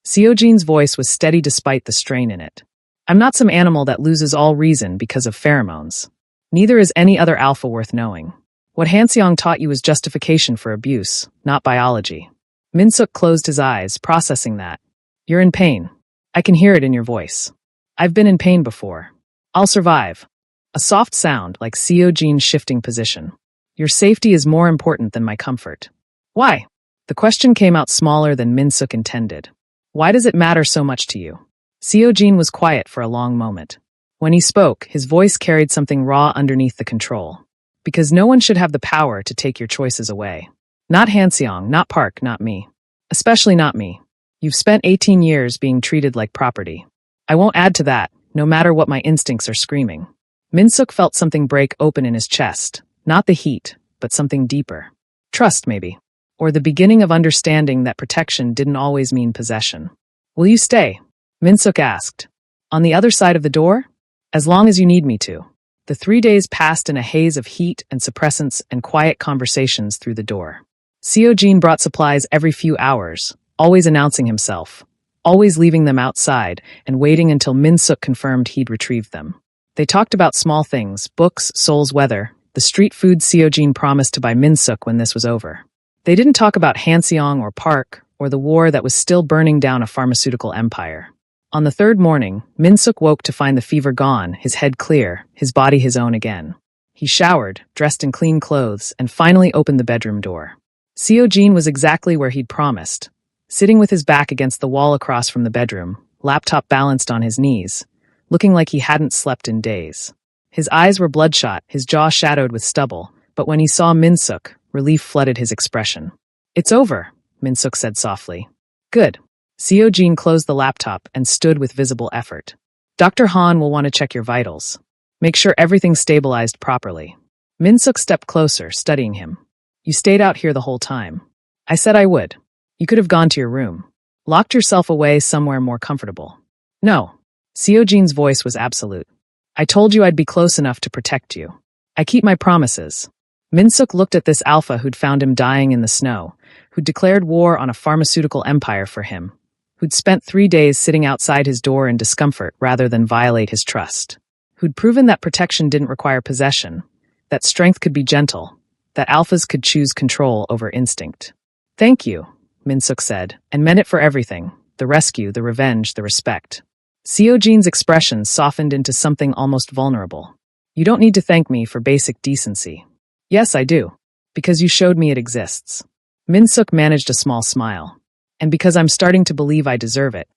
Seo-jin's voice was steady despite the strain in it. I'm not some animal that loses all reason because of pheromones. Neither is any other alpha worth knowing. What Hanseong taught you is justification for abuse, not biology. Minsuk closed his eyes, processing that. You're in pain. I can hear it in your voice. I've been in pain before. I'll survive. A soft sound like Seo-jin's shifting position. Your safety is more important than my comfort. Why? The question came out smaller than Minsuk intended. Why does it matter so much to you? Seo-jin was quiet for a long moment. When he spoke, his voice carried something raw underneath the control. Because no one should have the power to take your choices away. Not Hanseong, not Park, not me. Especially not me. You've spent 18 years being treated like property. I won't add to that, no matter what my instincts are screaming. Minsuk felt something break open in his chest. Not the heat, but something deeper. Trust, maybe. Or the beginning of understanding that protection didn't always mean possession. Will you stay? Minsuk asked. On the other side of the door? As long as you need me to. The 3 days passed in a haze of heat and suppressants and quiet conversations through the door. Seo-jin brought supplies every few hours, always announcing himself, always leaving them outside and waiting until Minsuk confirmed he'd retrieved them. They talked about small things, books, Seoul's weather, the street food Seo-jin promised to buy Minsuk when this was over. They didn't talk about Hanseong or Park or the war that was still burning down a pharmaceutical empire. On the third morning, Minsuk woke to find the fever gone, his head clear, his body his own again. He showered, dressed in clean clothes, and finally opened the bedroom door. Seo-jin was exactly where he'd promised, sitting with his back against the wall across from the bedroom, laptop balanced on his knees, looking like he hadn't slept in days. His eyes were bloodshot, his jaw shadowed with stubble, but when he saw Minsuk, relief flooded his expression. It's over, Minsuk said softly. Good. Seo-jin closed the laptop and stood with visible effort. Dr. Han will want to check your vitals. Make sure everything's stabilized properly. Minsuk stepped closer, studying him. You stayed out here the whole time. I said I would. You could have gone to your room. Locked yourself away somewhere more comfortable. No. Seo-jin's voice was absolute. I told you I'd be close enough to protect you. I keep my promises. Minsuk looked at this alpha who'd found him dying in the snow, who'd declared war on a pharmaceutical empire for him, who'd spent 3 days sitting outside his door in discomfort rather than violate his trust, who'd proven that protection didn't require possession, that strength could be gentle, that alphas could choose control over instinct. Thank you, Minsuk said, and meant it for everything, the rescue, the revenge, the respect. Seo-jin's expression softened into something almost vulnerable. You don't need to thank me for basic decency. Yes, I do. Because you showed me it exists. Minsuk managed a small smile. And because I'm starting to believe I deserve it.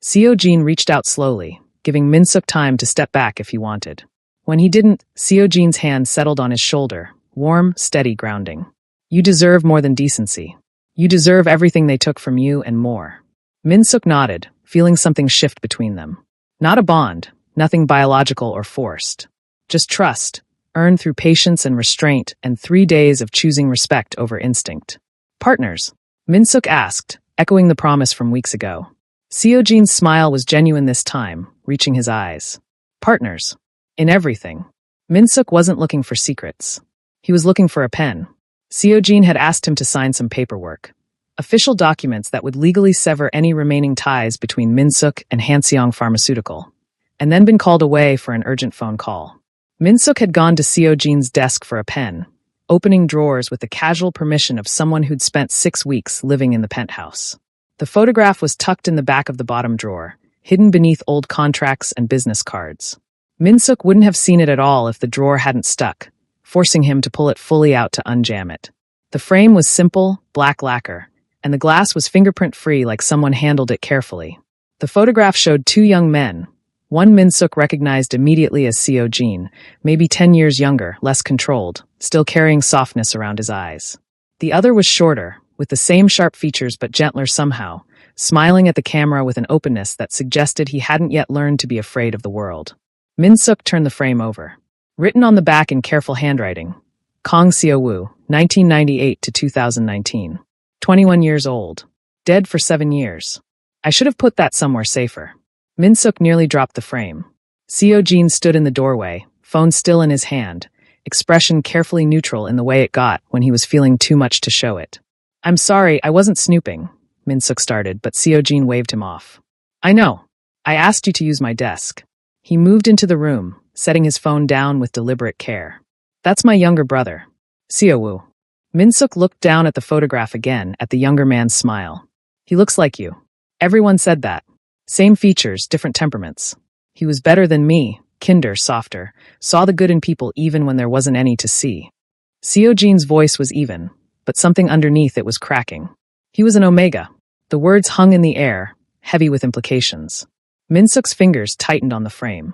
Seo-jin reached out slowly, giving Minsuk time to step back if he wanted. When he didn't, Seo-jin's hand settled on his shoulder, warm, steady grounding. You deserve more than decency. You deserve everything they took from you and more. Minsuk nodded, feeling something shift between them. Not a bond, nothing biological or forced. Just trust, earned through patience and restraint and 3 days of choosing respect over instinct. Partners? Minsuk asked, echoing the promise from weeks ago. Seo-jin's smile was genuine this time, reaching his eyes. Partners. In everything. Minsuk wasn't looking for secrets. He was looking for a pen. Seo-jin had asked him to sign some paperwork. Official documents that would legally sever any remaining ties between Minsuk and Hanseong Pharmaceutical, and then been called away for an urgent phone call. Minsuk had gone to Seo-jin's desk for a pen, opening drawers with the casual permission of someone who'd spent 6 weeks living in the penthouse. The photograph was tucked in the back of the bottom drawer, hidden beneath old contracts and business cards. Minsuk wouldn't have seen it at all if the drawer hadn't stuck, forcing him to pull it fully out to unjam it. The frame was simple, black lacquer, and the glass was fingerprint-free like someone handled it carefully. The photograph showed 2 young men, One Minsuk recognized immediately as Seo Jin, maybe 10 years younger, less controlled, still carrying softness around his eyes. The other was shorter, with the same sharp features but gentler somehow, smiling at the camera with an openness that suggested he hadn't yet learned to be afraid of the world. Minsuk turned the frame over. Written on the back in careful handwriting, Kang Seo-woo, 1998 to 2019. 21 years old. Dead for 7 years. I should have put that somewhere safer. Minsuk nearly dropped the frame. Seo Jin stood in the doorway, phone still in his hand, expression carefully neutral in the way it got when he was feeling too much to show it. I'm sorry, I wasn't snooping, Minsuk started, but Seo Jin waved him off. I know. I asked you to use my desk. He moved into the room, setting his phone down with deliberate care. That's my younger brother. Seo-woo. Minsuk looked down at the photograph again, at the younger man's smile. He looks like you. Everyone said that. Same features, different temperaments. He was better than me, kinder, softer, saw the good in people even when there wasn't any to see. Seo Jin's voice was even, but something underneath it was cracking. He was an Omega. The words hung in the air, heavy with implications. Minsuk's fingers tightened on the frame.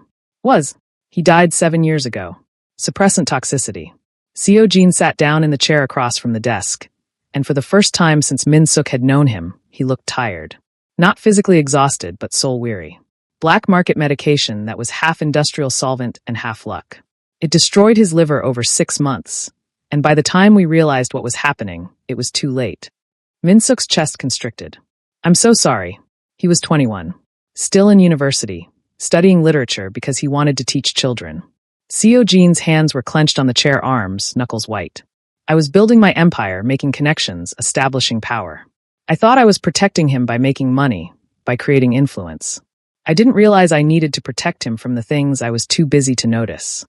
He died 7 years ago. Suppressant toxicity. Seo Jin sat down in the chair across from the desk, and for the first time since Minsuk had known him, he looked tired. Not physically exhausted, but soul-weary. Black market medication that was half industrial solvent and half luck. It destroyed his liver over 6 months, and by the time we realized what was happening, it was too late. Minsuk's chest constricted. I'm so sorry. He was 21. Still in university, studying literature because he wanted to teach children. Seo Jin's hands were clenched on the chair arms, knuckles white. I was building my empire, making connections, establishing power. I thought I was protecting him by making money, by creating influence. I didn't realize I needed to protect him from the things I was too busy to notice.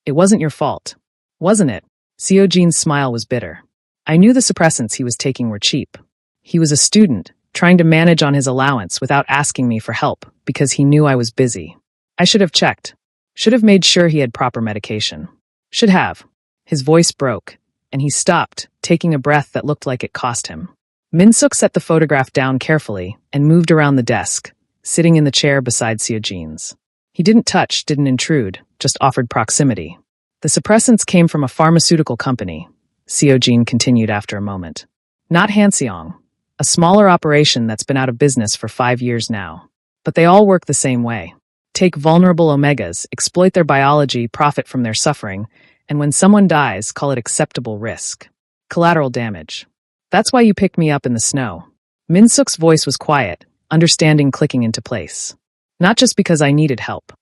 It wasn't your fault, wasn't it? Seo Jin's smile was bitter. I knew the suppressants he was taking were cheap. He was a student, trying to manage on his allowance without asking me for help because he knew I was busy. I should have checked. Should have made sure he had proper medication. Should have. His voice broke, and he stopped, taking a breath that looked like it cost him. Minsuk set the photograph down carefully and moved around the desk, sitting in the chair beside Seo Jin's. He didn't touch, didn't intrude, just offered proximity. The suppressants came from a pharmaceutical company, Seo Jin continued after a moment. Not Hanseong, a smaller operation that's been out of business for 5 years now. But they all work the same way. Take vulnerable omegas, exploit their biology, profit from their suffering, and when someone dies, call it acceptable risk. Collateral damage. That's why you picked me up in the snow. Minsuk's voice was quiet, understanding clicking into place. Not just because I needed help.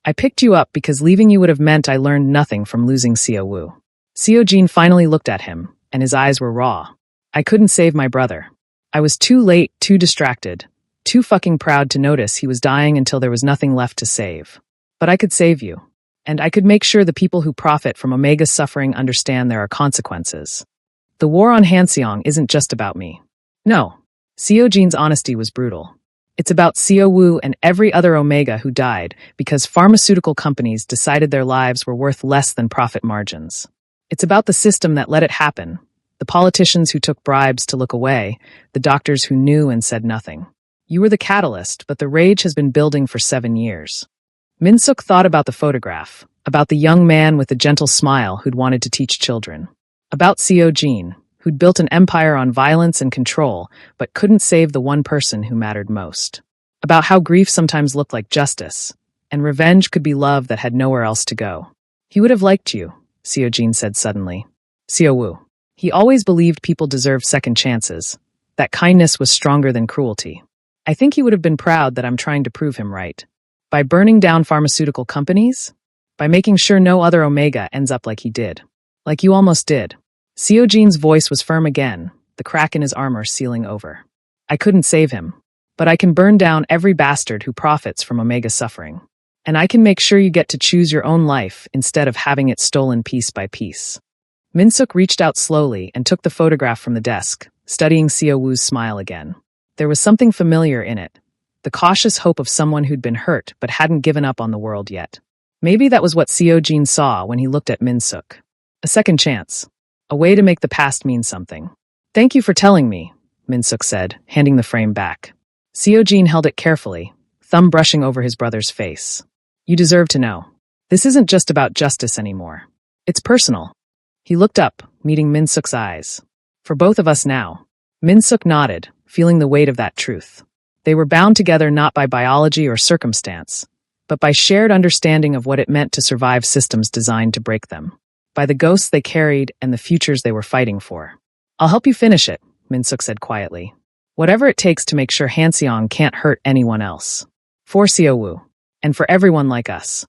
I picked you up because leaving you would have meant I learned nothing from losing Seo-woo. Seo Jin finally looked at him, and his eyes were raw. I couldn't save my brother. I was too late, too distracted, too fucking proud to notice he was dying until there was nothing left to save. But I could save you. And I could make sure the people who profit from Omega's suffering understand there are consequences. The war on Hanseong isn't just about me. No. Seo Jin's honesty was brutal. It's about Seo-woo and every other Omega who died because pharmaceutical companies decided their lives were worth less than profit margins. It's about the system that let it happen, the politicians who took bribes to look away, the doctors who knew and said nothing. You were the catalyst, but the rage has been building for 7 years. Minsuk thought about the photograph, about the young man with the gentle smile who'd wanted to teach children, about Seo Jin, who'd built an empire on violence and control, but couldn't save the one person who mattered most, about how grief sometimes looked like justice, and revenge could be love that had nowhere else to go. He would have liked you, Seo Jin said suddenly. Seo-woo. He always believed people deserved second chances, that kindness was stronger than cruelty. I think he would have been proud that I'm trying to prove him right. By burning down pharmaceutical companies? By making sure no other Omega ends up like he did. Like you almost did. Seo Jin's voice was firm again, the crack in his armor sealing over. I couldn't save him. But I can burn down every bastard who profits from Omega's suffering. And I can make sure you get to choose your own life instead of having it stolen piece by piece. Minsuk reached out slowly and took the photograph from the desk, studying Seo-woo's smile again. There was something familiar in it, the cautious hope of someone who'd been hurt but hadn't given up on the world yet. Maybe that was what Seo Jin saw when he looked at Minsuk. A second chance. A way to make the past mean something. Thank you for telling me, Minsuk said, handing the frame back. Seo Jin held it carefully, thumb brushing over his brother's face. You deserve to know. This isn't just about justice anymore. It's personal. He looked up, meeting Min-suk's eyes. For both of us now. Min-suk nodded, feeling the weight of that truth. They were bound together not by biology or circumstance, but by shared understanding of what it meant to survive systems designed to break them. By the ghosts they carried and the futures they were fighting for. I'll help you finish it, Min-suk said quietly. Whatever it takes to make sure Hanseong can't hurt anyone else. For Seo-woo. And for everyone like us.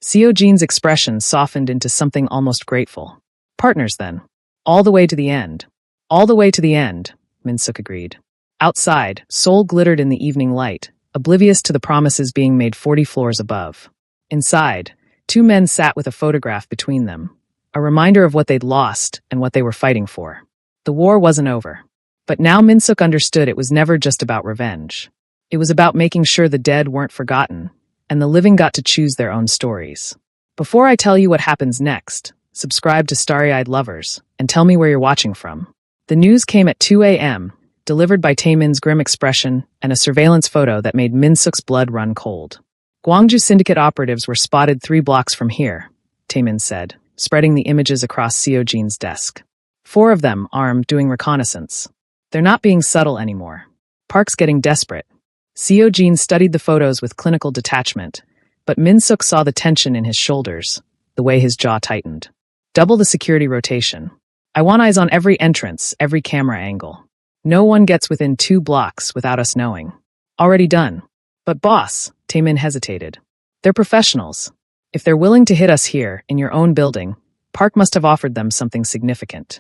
Seo-jin's expression softened into something almost grateful. Partners then. All the way to the end. All the way to the end, Min-suk agreed. Outside, Seoul glittered in the evening light, oblivious to the promises being made 40 floors above. Inside, two men sat with a photograph between them, a reminder of what they'd lost and what they were fighting for. The war wasn't over. But now Min-suk understood it was never just about revenge. It was about making sure the dead weren't forgotten, and the living got to choose their own stories. Before I tell you what happens next, subscribe to Starry-Eyed Lovers, and tell me where you're watching from. The news came at 2 a.m., delivered by Taemin's grim expression and a surveillance photo that made Min-suk's blood run cold. Gwangju Syndicate operatives were spotted 3 blocks from here, Taemin said, spreading the images across Seo-jin's desk. 4 of them, armed, doing reconnaissance. They're not being subtle anymore. Park's getting desperate. Seo-jin studied the photos with clinical detachment, but Min-suk saw the tension in his shoulders, the way his jaw tightened. Double the security rotation. I want eyes on every entrance, every camera angle. No one gets within 2 blocks without us knowing. Already done. But boss, Taemin hesitated. They're professionals. If they're willing to hit us here, in your own building, Park must have offered them something significant.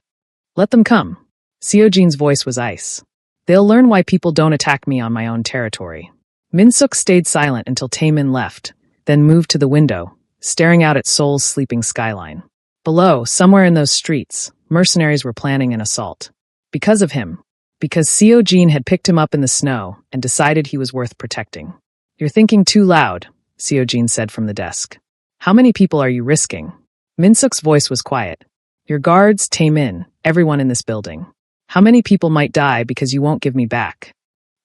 Let them come. Seo-jin's voice was ice. They'll learn why people don't attack me on my own territory. Min-suk stayed silent until Taemin left, then moved to the window, staring out at Seoul's sleeping skyline. Below, somewhere in those streets, mercenaries were planning an assault. Because of him. Because Seo-jin had picked him up in the snow and decided he was worth protecting. You're thinking too loud, Seo-jin said from the desk. How many people are you risking? Min-suk's voice was quiet. Your guards, Taemin, everyone in this building. How many people might die because you won't give me back?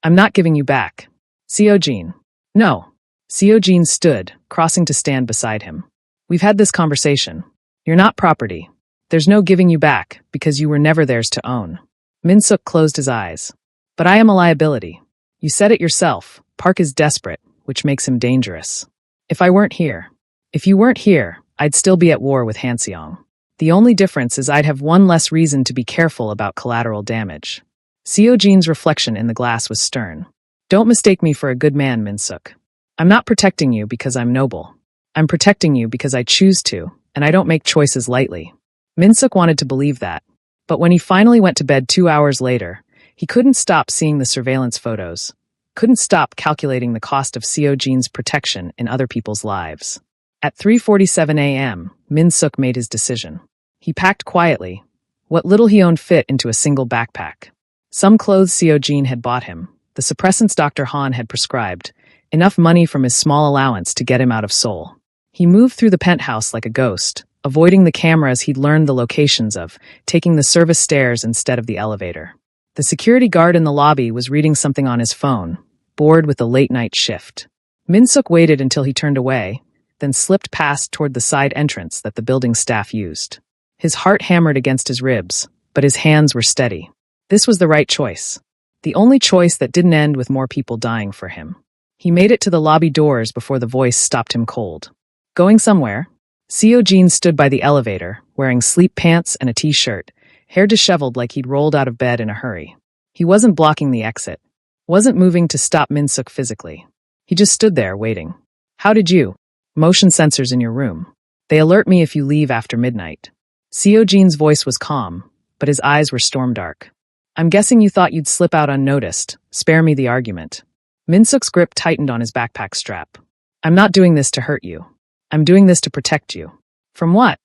I'm not giving you back. Seo-jin. No. Seo-jin stood, crossing to stand beside him. We've had this conversation. You're not property. There's no giving you back, because you were never theirs to own. Min-suk closed his eyes. But I am a liability. You said it yourself. Park is desperate, which makes him dangerous. If you weren't here, I'd still be at war with Hanseong. The only difference is I'd have one less reason to be careful about collateral damage. Seo-jin's reflection in the glass was stern. Don't mistake me for a good man, Min-suk. I'm not protecting you because I'm noble. I'm protecting you because I choose to, and I don't make choices lightly. Min-suk wanted to believe that. But when he finally went to bed 2 hours later, he couldn't stop seeing the surveillance photos, couldn't stop calculating the cost of Seo-jin's protection in other people's lives. At 3:47 a.m., Min-suk made his decision. He packed quietly, what little he owned fit into a single backpack. Some clothes Seo-jin had bought him, the suppressants Dr. Han had prescribed, enough money from his small allowance to get him out of Seoul. He moved through the penthouse like a ghost, avoiding the cameras he'd learned the locations of, taking the service stairs instead of the elevator. The security guard in the lobby was reading something on his phone, bored with the late-night shift. Min-suk waited until he turned away, then slipped past toward the side entrance that the building staff used. His heart hammered against his ribs, but his hands were steady. This was the right choice. The only choice that didn't end with more people dying for him. He made it to the lobby doors before the voice stopped him cold. Going somewhere? Seo-jin stood by the elevator, wearing sleep pants and a t-shirt, hair disheveled like he'd rolled out of bed in a hurry. He wasn't blocking the exit. Wasn't moving to stop Min-suk physically. He just stood there, waiting. How did you? Motion sensors in your room. They alert me if you leave after midnight. Seo-jin's voice was calm, but his eyes were storm-dark. I'm guessing you thought you'd slip out unnoticed. Spare me the argument. Min-suk's grip tightened on his backpack strap. I'm not doing this to hurt you. I'm doing this to protect you. From what?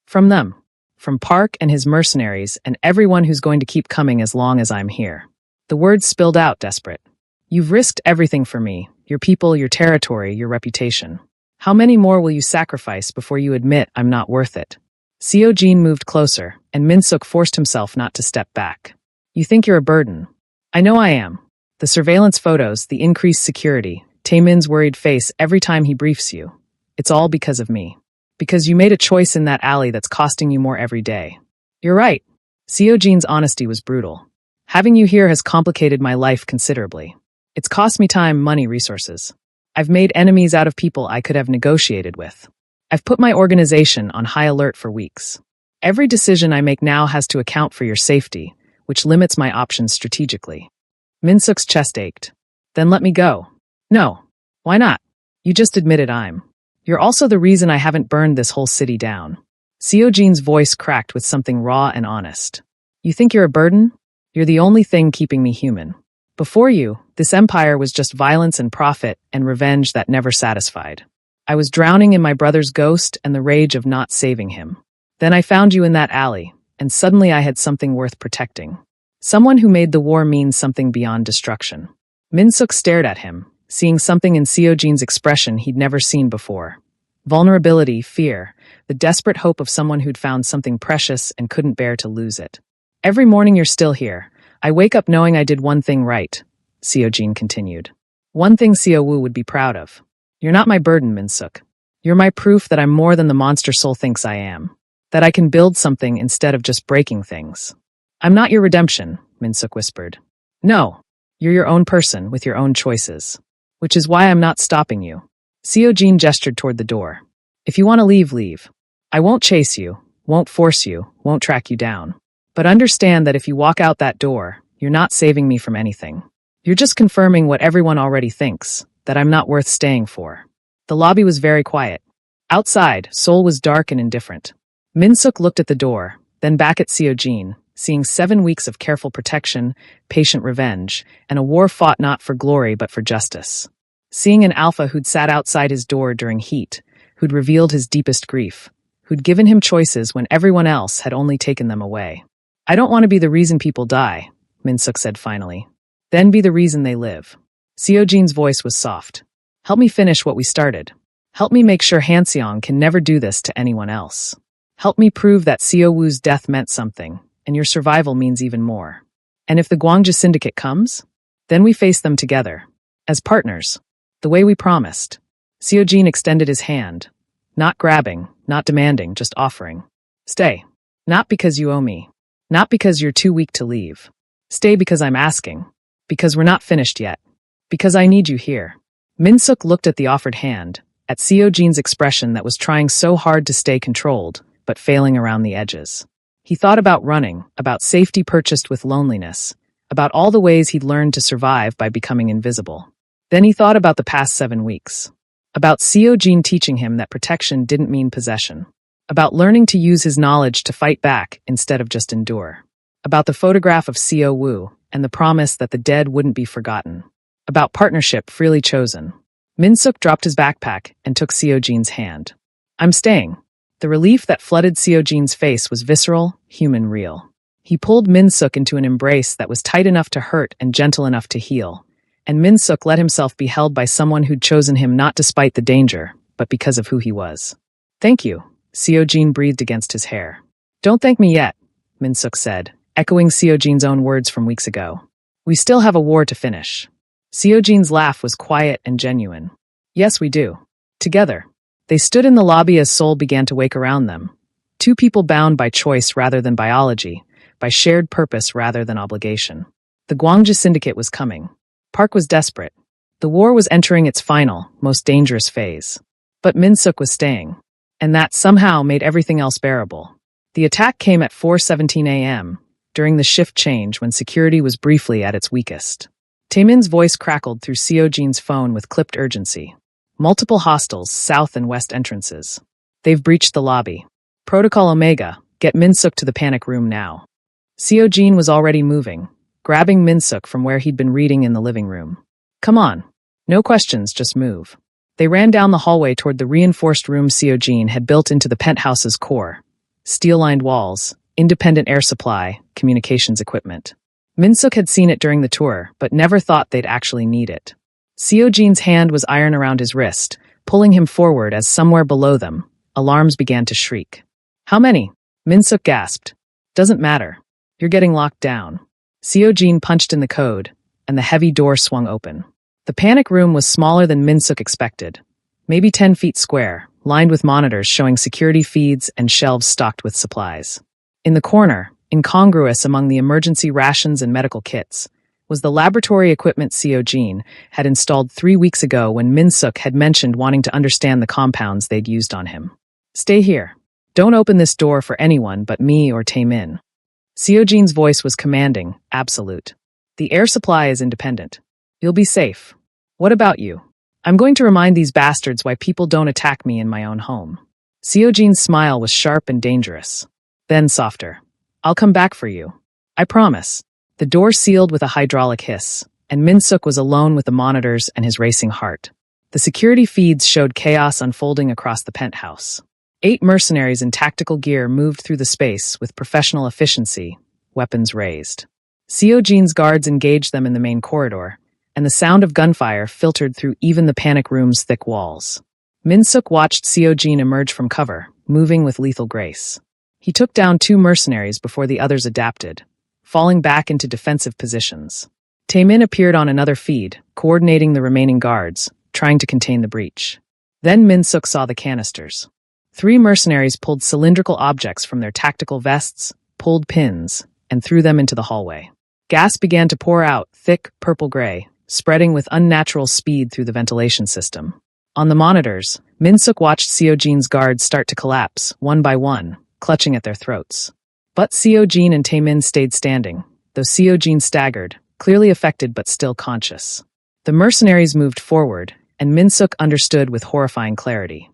From them. From Park and his mercenaries and everyone who's going to keep coming as long as I'm here. The words spilled out, desperate. You've risked everything for me, your people, your territory, your reputation. How many more will you sacrifice before you admit I'm not worth it? Seo-jin moved closer, and Min-suk forced himself not to step back. You think you're a burden. I know I am. The surveillance photos, the increased security, Taemin's worried face every time he briefs you. It's all because of me. Because you made a choice in that alley that's costing you more every day. You're right. Seojin's honesty was brutal. Having you here has complicated my life considerably. It's cost me time, money, resources. I've made enemies out of people I could have negotiated with. I've put my organization on high alert for weeks. Every decision I make now has to account for your safety, which limits my options strategically. Min-suk's chest ached. Then let me go. No. Why not? You just admitted You're also the reason I haven't burned this whole city down. Seojin's voice cracked with something raw and honest. You think you're a burden? You're the only thing keeping me human. Before you, this empire was just violence and profit and revenge that never satisfied. I was drowning in my brother's ghost and the rage of not saving him. Then I found you in that alley, and suddenly I had something worth protecting. Someone who made the war mean something beyond destruction. Min-suk stared at him, seeing something in Seojin's expression he'd never seen before. Vulnerability, fear, the desperate hope of someone who'd found something precious and couldn't bear to lose it. Every morning you're still here. I wake up knowing I did one thing right, Seojin continued. One thing Seo-woo would be proud of. You're not my burden, Min-suk. You're my proof that I'm more than the monster soul thinks I am. That I can build something instead of just breaking things. I'm not your redemption, Min-suk whispered. No, you're your own person with your own choices. Which is why I'm not stopping you. Seojin gestured toward the door. If you want to leave, leave. I won't chase you, won't force you, won't track you down. But understand that if you walk out that door, you're not saving me from anything. You're just confirming what everyone already thinks, that I'm not worth staying for. The lobby was very quiet. Outside, Seoul was dark and indifferent. Min-suk looked at the door, then back at Seojin, seeing 7 weeks of careful protection, patient revenge, and a war fought not for glory but for justice. Seeing an alpha who'd sat outside his door during heat, who'd revealed his deepest grief, who'd given him choices when everyone else had only taken them away. I don't want to be the reason people die, Min-suk said finally. Then be the reason they live. Seojin's voice was soft. Help me finish what we started. Help me make sure Hanseong can never do this to anyone else. Help me prove that Seo-woo's death meant something, and your survival means even more. And if the Gwangju Syndicate comes, then we face them together. As partners. The way we promised. Seojin extended his hand. Not grabbing, not demanding, just offering. Stay. Not because you owe me. Not because you're too weak to leave. Stay because I'm asking. Because we're not finished yet. Because I need you here. Min-suk looked at the offered hand, at Seojin's expression that was trying so hard to stay controlled, but failing around the edges. He thought about running, about safety purchased with loneliness, about all the ways he'd learned to survive by becoming invisible. Then he thought about the past 7 weeks. About Seojin teaching him that protection didn't mean possession. About learning to use his knowledge to fight back instead of just endure. About the photograph of Seo-woo and the promise that the dead wouldn't be forgotten. About partnership freely chosen. Min-suk dropped his backpack and took Seojin's hand. I'm staying. The relief that flooded Seojin's face was visceral, human, real. He pulled Min-suk into an embrace that was tight enough to hurt and gentle enough to heal. And Min-suk let himself be held by someone who'd chosen him not despite the danger, but because of who he was. Thank you, Seojin breathed against his hair. Don't thank me yet, Min-suk said, echoing Seojin's own words from weeks ago. We still have a war to finish. Seojin's laugh was quiet and genuine. Yes, we do. Together. They stood in the lobby as Seoul began to wake around them. 2 people bound by choice rather than biology, by shared purpose rather than obligation. The Gwangju Syndicate was coming. Park was desperate. The war was entering its final, most dangerous phase. But Min-suk was staying. And that somehow made everything else bearable. The attack came at 4:17 a.m., during the shift change when security was briefly at its weakest. Taemin's voice crackled through Seojin's phone with clipped urgency. Multiple hostiles, south and west entrances. They've breached the lobby. Protocol Omega, get Min-suk to the panic room now. Seojin was already moving, grabbing Min-suk from where he'd been reading in the living room. Come on. No questions, just move. They ran down the hallway toward the reinforced room Seojin had built into the penthouse's core. Steel-lined walls, independent air supply, communications equipment. Min-suk had seen it during the tour, but never thought they'd actually need it. Seojin's hand was iron around his wrist, pulling him forward as somewhere below them, alarms began to shriek. How many? Min-suk gasped. Doesn't matter. You're getting locked down. Seojin punched in the code, and the heavy door swung open. The panic room was smaller than Minsuk expected, maybe 10 feet square, lined with monitors showing security feeds and shelves stocked with supplies. In the corner, incongruous among the emergency rations and medical kits, was the laboratory equipment Seo-jin had installed 3 weeks ago when Minsuk had mentioned wanting to understand the compounds they'd used on him. "Stay here. Don't open this door for anyone but me or Taemin." Seo-jin's voice was commanding, absolute. "The air supply is independent. You'll be safe. What about you? I'm going to remind these bastards why people don't attack me in my own home." Seo-jin's smile was sharp and dangerous. Then softer. "I'll come back for you. I promise." The door sealed with a hydraulic hiss, and Minsuk was alone with the monitors and his racing heart. The security feeds showed chaos unfolding across the penthouse. 8 mercenaries in tactical gear moved through the space with professional efficiency, weapons raised. Seo-jin's guards engaged them in the main corridor, and the sound of gunfire filtered through even the panic room's thick walls. Minsuk watched Seo-jin emerge from cover, moving with lethal grace. He took down 2 mercenaries before the others adapted, falling back into defensive positions. Taemin appeared on another feed, coordinating the remaining guards, trying to contain the breach. Then Minsuk saw the canisters. 3 mercenaries pulled cylindrical objects from their tactical vests, pulled pins, and threw them into the hallway. Gas began to pour out, thick, purple-gray, spreading with unnatural speed through the ventilation system. On the monitors, Minsuk watched Seo-jin's guards start to collapse, one by one, clutching at their throats. But Seo-jin and Taemin stayed standing, though Seo-jin staggered, clearly affected but still conscious. The mercenaries moved forward, and Minsuk understood with horrifying clarity.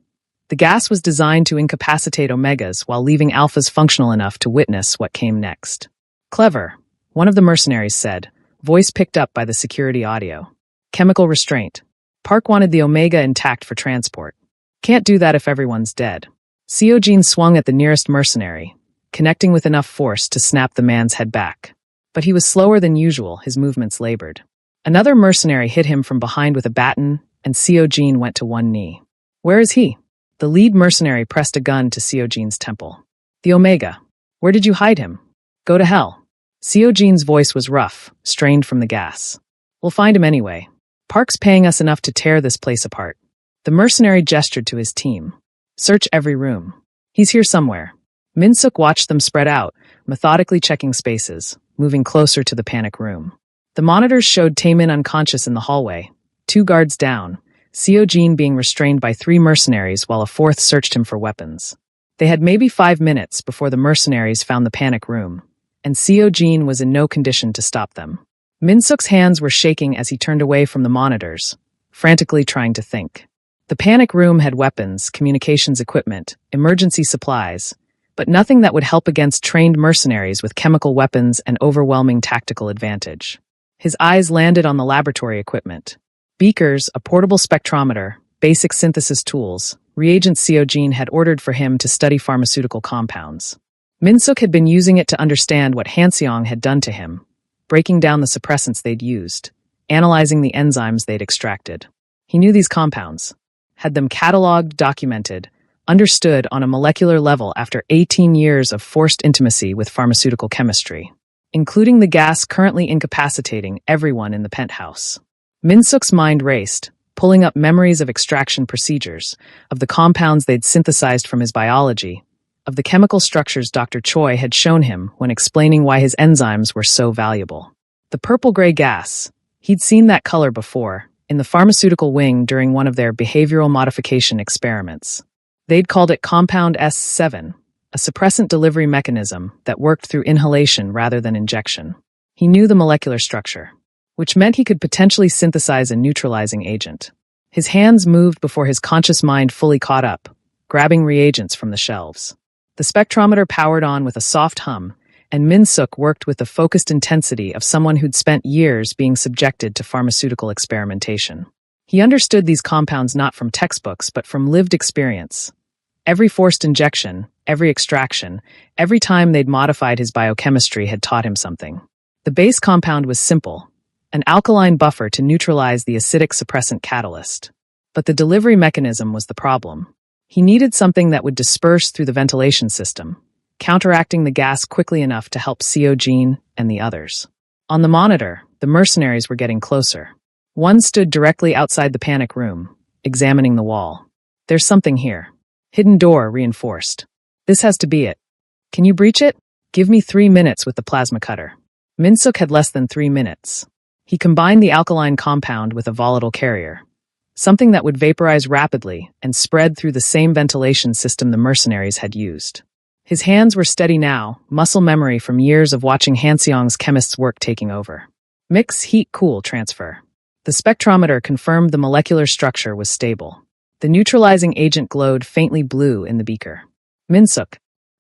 The gas was designed to incapacitate Omegas while leaving Alphas functional enough to witness what came next. "Clever," one of the mercenaries said, voice picked up by the security audio. "Chemical restraint. Park wanted the Omega intact for transport. Can't do that if everyone's dead." Seo-jin swung at the nearest mercenary, connecting with enough force to snap the man's head back. But he was slower than usual, his movements labored. Another mercenary hit him from behind with a baton, and Seo-jin went to one knee. "Where is he?" The lead mercenary pressed a gun to Seo-jin's temple. "The Omega. Where did you hide him?" "Go to hell." Seo-jin's voice was rough, strained from the gas. "We'll find him anyway. Park's paying us enough to tear this place apart." The mercenary gestured to his team. "Search every room. He's here somewhere." Minsuk watched them spread out, methodically checking spaces, moving closer to the panic room. The monitors showed Taemin unconscious in the hallway, 2 guards down, Seo-jin being restrained by 3 mercenaries while a 4th searched him for weapons. They had maybe 5 minutes before the mercenaries found the panic room, and Seo-jin was in no condition to stop them. Minsuk's hands were shaking as he turned away from the monitors, frantically trying to think. The panic room had weapons, communications equipment, emergency supplies, but nothing that would help against trained mercenaries with chemical weapons and overwhelming tactical advantage. His eyes landed on the laboratory equipment. Beakers, a portable spectrometer, basic synthesis tools, reagents Seo-jin had ordered for him to study pharmaceutical compounds. Minsuk had been using it to understand what Hanseong had done to him, breaking down the suppressants they'd used, analyzing the enzymes they'd extracted. He knew these compounds, had them cataloged, documented, understood on a molecular level after 18 years of forced intimacy with pharmaceutical chemistry, including the gas currently incapacitating everyone in the penthouse. Minsuk's mind raced, pulling up memories of extraction procedures, of the compounds they'd synthesized from his biology, of the chemical structures Dr. Choi had shown him when explaining why his enzymes were so valuable. The purple-gray gas, he'd seen that color before, in the pharmaceutical wing during one of their behavioral modification experiments. They'd called it Compound S7, a suppressant delivery mechanism that worked through inhalation rather than injection. He knew the molecular structure, which meant he could potentially synthesize a neutralizing agent. His hands moved before his conscious mind fully caught up, grabbing reagents from the shelves. The spectrometer powered on with a soft hum, and Minsuk worked with the focused intensity of someone who'd spent years being subjected to pharmaceutical experimentation. He understood these compounds not from textbooks but from lived experience. Every forced injection, every extraction, every time they'd modified his biochemistry had taught him something. The base compound was simple, an alkaline buffer to neutralize the acidic suppressant catalyst. But the delivery mechanism was the problem. He needed something that would disperse through the ventilation system, counteracting the gas quickly enough to help Seo-jin and the others. On the monitor, the mercenaries were getting closer. One stood directly outside the panic room, examining the wall. There's something here. Hidden door reinforced. This has to be it. Can you breach it? Give me 3 minutes with the plasma cutter. Minsuk had less than 3 minutes. He combined the alkaline compound with a volatile carrier, something that would vaporize rapidly and spread through the same ventilation system the mercenaries had used. His hands were steady now, muscle memory from years of watching Hanseong's chemist's work taking over. Mix, heat, cool transfer. The spectrometer confirmed the molecular structure was stable. The neutralizing agent glowed faintly blue in the beaker. Minsuk.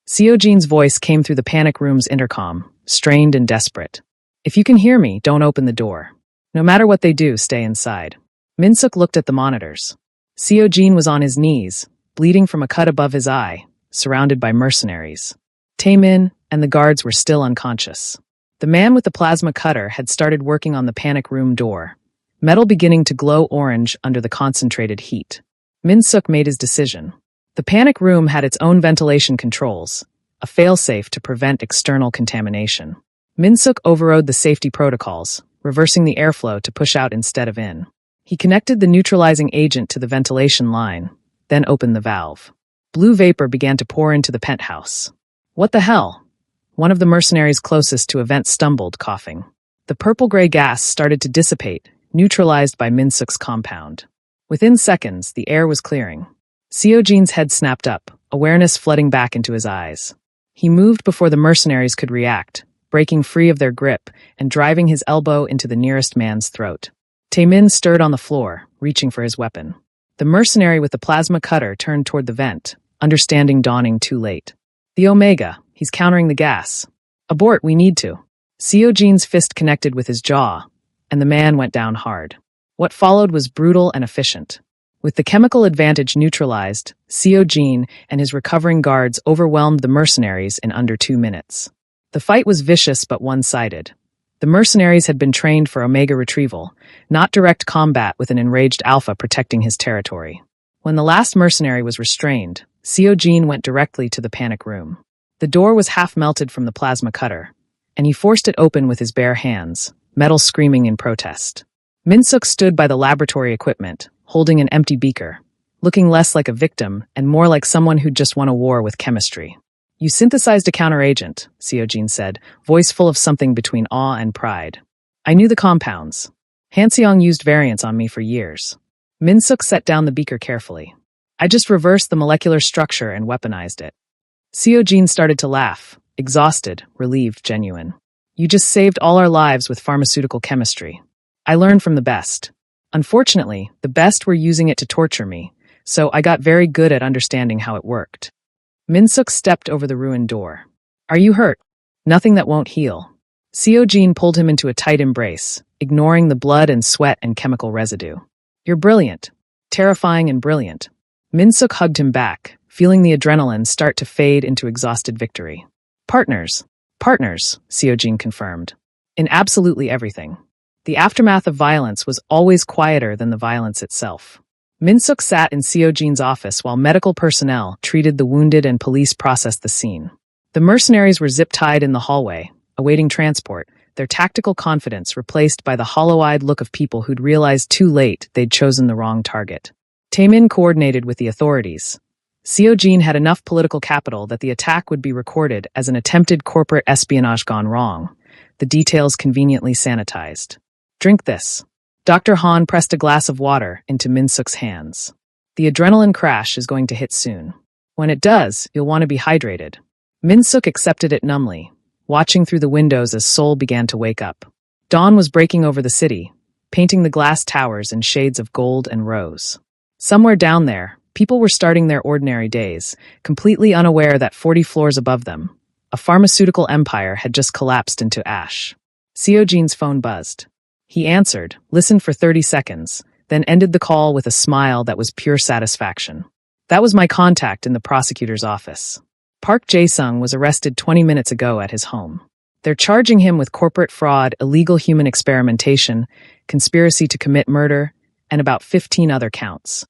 Seojin's voice came through the panic room's intercom, strained and desperate. If you can hear me, don't open the door. No matter what they do, stay inside. Minsuk looked at the monitors. Seojin was on his knees, bleeding from a cut above his eye, surrounded by mercenaries. Taemin and the guards were still unconscious. The man with the plasma cutter had started working on the panic room door, metal beginning to glow orange under the concentrated heat. Minsuk made his decision. The panic room had its own ventilation controls, a failsafe to prevent external contamination. Minsuk overrode the safety protocols, reversing the airflow to push out instead of in. He connected the neutralizing agent to the ventilation line, then opened the valve. Blue vapor began to pour into the penthouse. What the hell? One of the mercenaries closest to a vent stumbled, coughing. The purple-gray gas started to dissipate, neutralized by Minsuk's compound. Within seconds, the air was clearing. Seojin's head snapped up, awareness flooding back into his eyes. He moved before the mercenaries could react, breaking free of their grip and driving his elbow into the nearest man's throat. Taemin stirred on the floor, reaching for his weapon. The mercenary with the plasma cutter turned toward the vent, understanding dawning too late. The Omega, he's countering the gas. Abort, we need to. Seojin's fist connected with his jaw, and the man went down hard. What followed was brutal and efficient. With the chemical advantage neutralized, Seojin and his recovering guards overwhelmed the mercenaries in under 2 minutes. The fight was vicious but one-sided. The mercenaries had been trained for Omega retrieval, not direct combat with an enraged Alpha protecting his territory. When the last mercenary was restrained, Seojin went directly to the panic room. The door was half melted from the plasma cutter, and he forced it open with his bare hands, metal screaming in protest. Minsuk stood by the laboratory equipment, holding an empty beaker, looking less like a victim and more like someone who'd just won a war with chemistry. You synthesized a counteragent, Seojin said, voice full of something between awe and pride. I knew the compounds. Hanseong used variants on me for years. Minsuk set down the beaker carefully. I just reversed the molecular structure and weaponized it. Seojin started to laugh, exhausted, relieved, genuine. You just saved all our lives with pharmaceutical chemistry. I learned from the best. Unfortunately, the best were using it to torture me, so I got very good at understanding how it worked. Minsuk stepped over the ruined door. Are you hurt? Nothing that won't heal. Seojin pulled him into a tight embrace, ignoring the blood and sweat and chemical residue. You're brilliant. Terrifying and brilliant. Minsuk hugged him back, feeling the adrenaline start to fade into exhausted victory. Partners. Partners, Seojin confirmed. In absolutely everything. The aftermath of violence was always quieter than the violence itself. Minsuk sat in Seojin's office while medical personnel treated the wounded and police processed the scene. The mercenaries were zip-tied in the hallway, awaiting transport, their tactical confidence replaced by the hollow-eyed look of people who'd realized too late they'd chosen the wrong target. Taemin coordinated with the authorities. Seojin had enough political capital that the attack would be recorded as an attempted corporate espionage gone wrong, the details conveniently sanitized. Drink this. Dr. Han pressed a glass of water into Minsuk's hands. The adrenaline crash is going to hit soon. When it does, you'll want to be hydrated. Minsuk accepted it numbly, watching through the windows as Seoul began to wake up. Dawn was breaking over the city, painting the glass towers in shades of gold and rose. Somewhere down there, people were starting their ordinary days, completely unaware that 40 floors above them, a pharmaceutical empire had just collapsed into ash. Seojin's phone buzzed. He answered, listened for 30 seconds, then ended the call with a smile that was pure satisfaction. That was my contact in the prosecutor's office. Park Jae-sung was arrested 20 minutes ago at his home. They're charging him with corporate fraud, illegal human experimentation, conspiracy to commit murder, and about 15 other counts.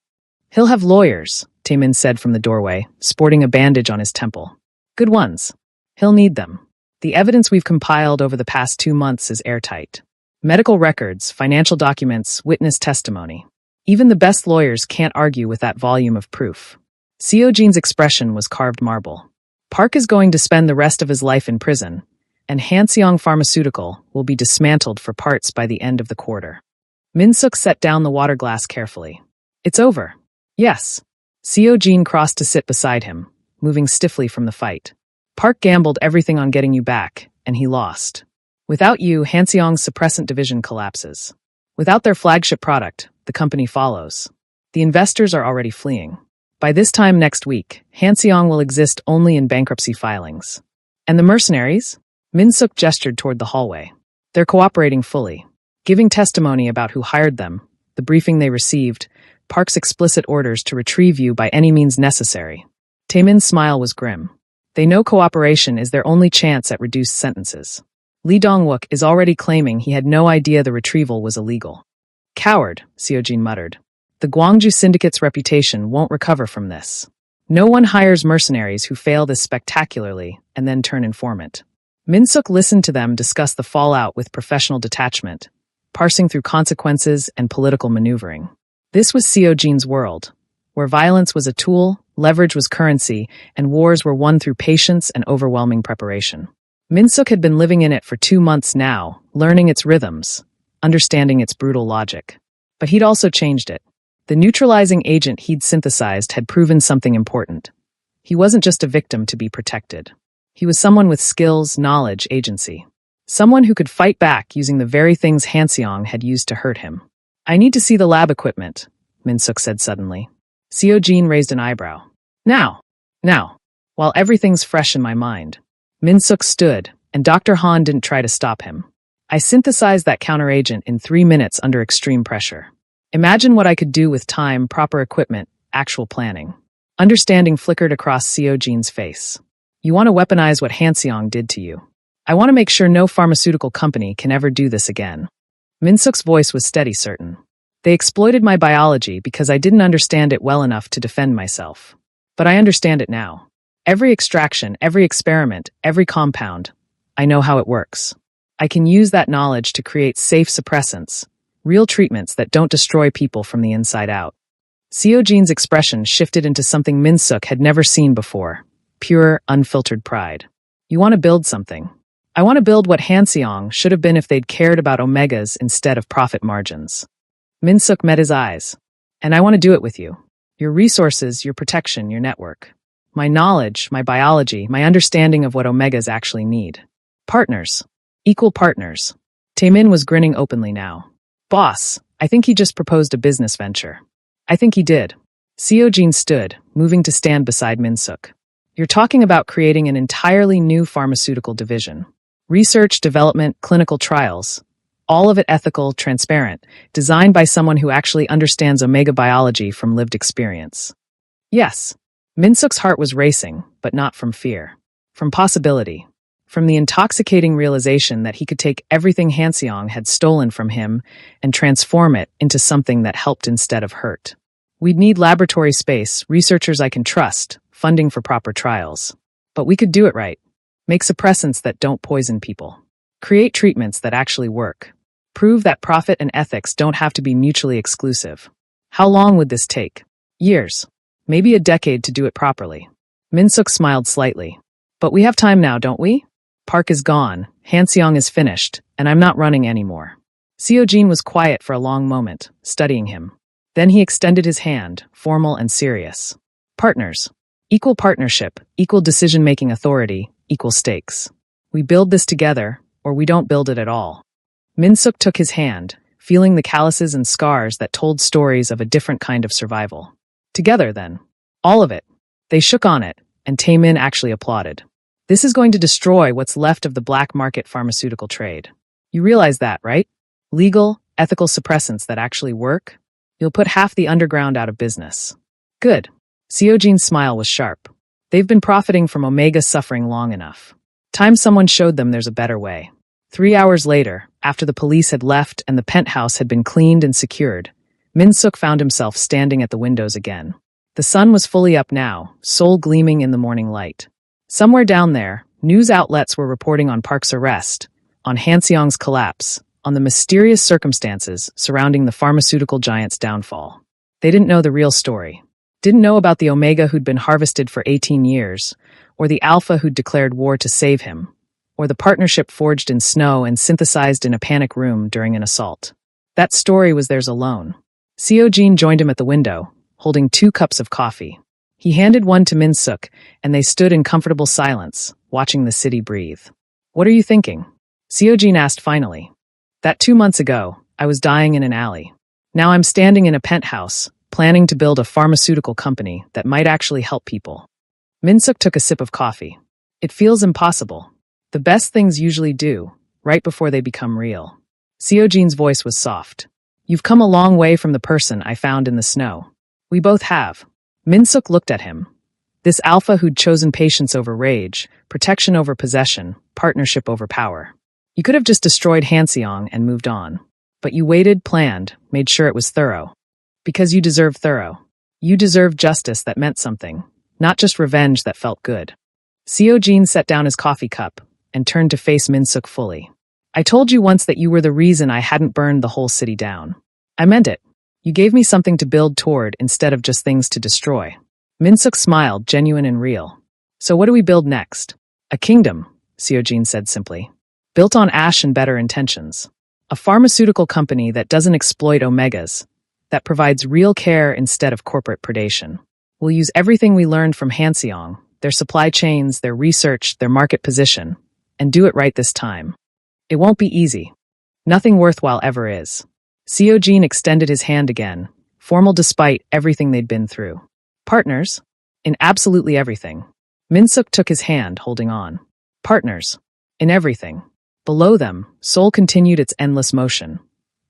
He'll have lawyers, Taemin said from the doorway, sporting a bandage on his temple. Good ones. He'll need them. The evidence we've compiled over the past 2 months is airtight. Medical records, financial documents, witness testimony. Even the best lawyers can't argue with that volume of proof. Seo Jin's expression was carved marble. Park is going to spend the rest of his life in prison, and Hanseong Pharmaceutical will be dismantled for parts by the end of the quarter. Min-suk set down the water glass carefully. It's over. Yes. Seo Jin crossed to sit beside him, moving stiffly from the fight. Park gambled everything on getting you back, and he lost. Without you, Hanseong's suppressant division collapses. Without their flagship product, the company follows. The investors are already fleeing. By this time next week, Hanseong will exist only in bankruptcy filings. And the mercenaries? Min-suk gestured toward the hallway. They're cooperating fully, giving testimony about who hired them, the briefing they received, Park's explicit orders to retrieve you by any means necessary. Taemin's smile was grim. They know cooperation is their only chance at reduced sentences. Lee Dong-wook is already claiming he had no idea the retrieval was illegal. Coward, Seo Jin muttered. The Gwangju Syndicate's reputation won't recover from this. No one hires mercenaries who fail this spectacularly and then turn informant. Min-suk listened to them discuss the fallout with professional detachment, parsing through consequences and political maneuvering. This was Seo Jin's world, where violence was a tool, leverage was currency, and wars were won through patience and overwhelming preparation. Min-suk had been living in it for 2 months now, learning its rhythms, understanding its brutal logic. But he'd also changed it. The neutralizing agent he'd synthesized had proven something important. He wasn't just a victim to be protected. He was someone with skills, knowledge, agency. Someone who could fight back using the very things Hanseong had used to hurt him. I need to see the lab equipment, Min-suk said suddenly. Seo Jin raised an eyebrow. Now. While everything's fresh in my mind. Min-suk stood, and Dr. Han didn't try to stop him. I synthesized that counteragent in 3 minutes under extreme pressure. Imagine what I could do with time, proper equipment, actual planning. Understanding flickered across Seo Jin's face. You want to weaponize what Hanseong did to you. I want to make sure no pharmaceutical company can ever do this again. Min-suk's voice was steady, certain. They exploited my biology because I didn't understand it well enough to defend myself. But I understand it now. Every extraction, every experiment, every compound, I know how it works. I can use that knowledge to create safe suppressants, real treatments that don't destroy people from the inside out. Seo Jin's expression shifted into something Min-suk had never seen before. Pure, unfiltered pride. You want to build something. I want to build what Hanseong should have been if they'd cared about omegas instead of profit margins. Min-suk met his eyes. And I want to do it with you. Your resources, your protection, your network. My knowledge, my biology, my understanding of what omegas actually need. Partners. Equal partners. Taemin was grinning openly now. Boss, I think he just proposed a business venture. I think he did. Seo Jin stood, moving to stand beside Min-suk. You're talking about creating an entirely new pharmaceutical division. Research, development, clinical trials. All of it ethical, transparent, designed by someone who actually understands omega biology from lived experience. Yes. Min-suk's heart was racing, but not from fear. From possibility. From the intoxicating realization that he could take everything Hanseong had stolen from him and transform it into something that helped instead of hurt. We'd need laboratory space, researchers I can trust, funding for proper trials. But we could do it right. Make suppressants that don't poison people. Create treatments that actually work. Prove that profit and ethics don't have to be mutually exclusive. How long would this take? Years. Maybe a decade to do it properly. Min-suk smiled slightly. But we have time now, don't we? Park is gone, Hanseong is finished, and I'm not running anymore. Seo Jin was quiet for a long moment, studying him. Then he extended his hand, formal and serious. Partners. Equal partnership, equal decision-making authority, equal stakes. We build this together, or we don't build it at all. Min-suk took his hand, feeling the calluses and scars that told stories of a different kind of survival. Together, then. All of it. They shook on it, and Taemin actually applauded. This is going to destroy what's left of the black market pharmaceutical trade. You realize that, right? Legal, ethical suppressants that actually work? You'll put half the underground out of business. Good. Seo Jin's smile was sharp. They've been profiting from Omega's suffering long enough. Time someone showed them there's a better way. 3 hours later, after the police had left and the penthouse had been cleaned and secured, Min-suk found himself standing at the windows again. The sun was fully up now, soul gleaming in the morning light. Somewhere down there, news outlets were reporting on Park's arrest, on Hanseong's collapse, on the mysterious circumstances surrounding the pharmaceutical giant's downfall. They didn't know the real story. Didn't know about the Omega who'd been harvested for 18 years, or the Alpha who'd declared war to save him, or the partnership forged in snow and synthesized in a panic room during an assault. That story was theirs alone. Seojin joined him at the window, holding 2 cups of coffee. He handed one to Min-suk, and they stood in comfortable silence, watching the city breathe. "What are you thinking?" Seojin asked finally. "That 2 months ago, I was dying in an alley. Now I'm standing in a penthouse, planning to build a pharmaceutical company that might actually help people." Min-suk took a sip of coffee. "It feels impossible. The best things usually do, right before they become real." Seojin's voice was soft. "You've come a long way from the person I found in the snow." "We both have." Min-suk looked at him. This Alpha who'd chosen patience over rage, protection over possession, partnership over power. You could have just destroyed Hanseong and moved on. But you waited, planned, made sure it was thorough. Because you deserve thorough. You deserve justice that meant something, not just revenge that felt good. Seojin set down his coffee cup and turned to face Min-suk fully. "I told you once that you were the reason I hadn't burned the whole city down. I meant it. You gave me something to build toward instead of just things to destroy." Min-suk smiled, genuine and real. "So what do we build next?" "A kingdom," Seojin said simply. "Built on ash and better intentions. A pharmaceutical company that doesn't exploit omegas, that provides real care instead of corporate predation. We'll use everything we learned from Hanseong, their supply chains, their research, their market position, and do it right this time. It won't be easy. Nothing worthwhile ever is." Seojin extended his hand again, formal despite everything they'd been through. "Partners?" "In absolutely everything." Min-suk took his hand, holding on. "Partners. In everything." Below them, Seoul continued its endless motion.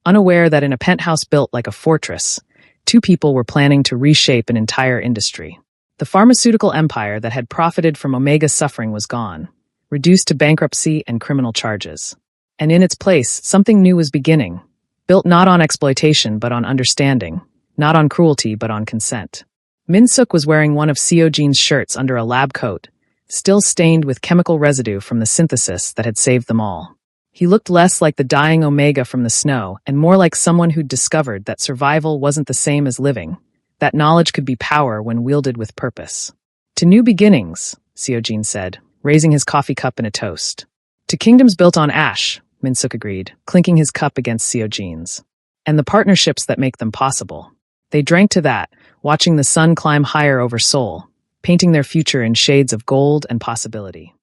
Unaware that in a penthouse built like a fortress, 2 people were planning to reshape an entire industry. The pharmaceutical empire that had profited from Omega's suffering was gone, reduced to bankruptcy and criminal charges. And in its place, something new was beginning, built not on exploitation but on understanding, not on cruelty but on consent. Min-suk was wearing one of Seojin's shirts under a lab coat, still stained with chemical residue from the synthesis that had saved them all. He looked less like the dying Omega from the snow and more like someone who'd discovered that survival wasn't the same as living, that knowledge could be power when wielded with purpose. "To new beginnings," Seojin said, raising his coffee cup in a toast. "To kingdoms built on ash," Min-suk agreed, clinking his cup against Seojin's. "And the partnerships that make them possible." They drank to that, watching the sun climb higher over Seoul, painting their future in shades of gold and possibility.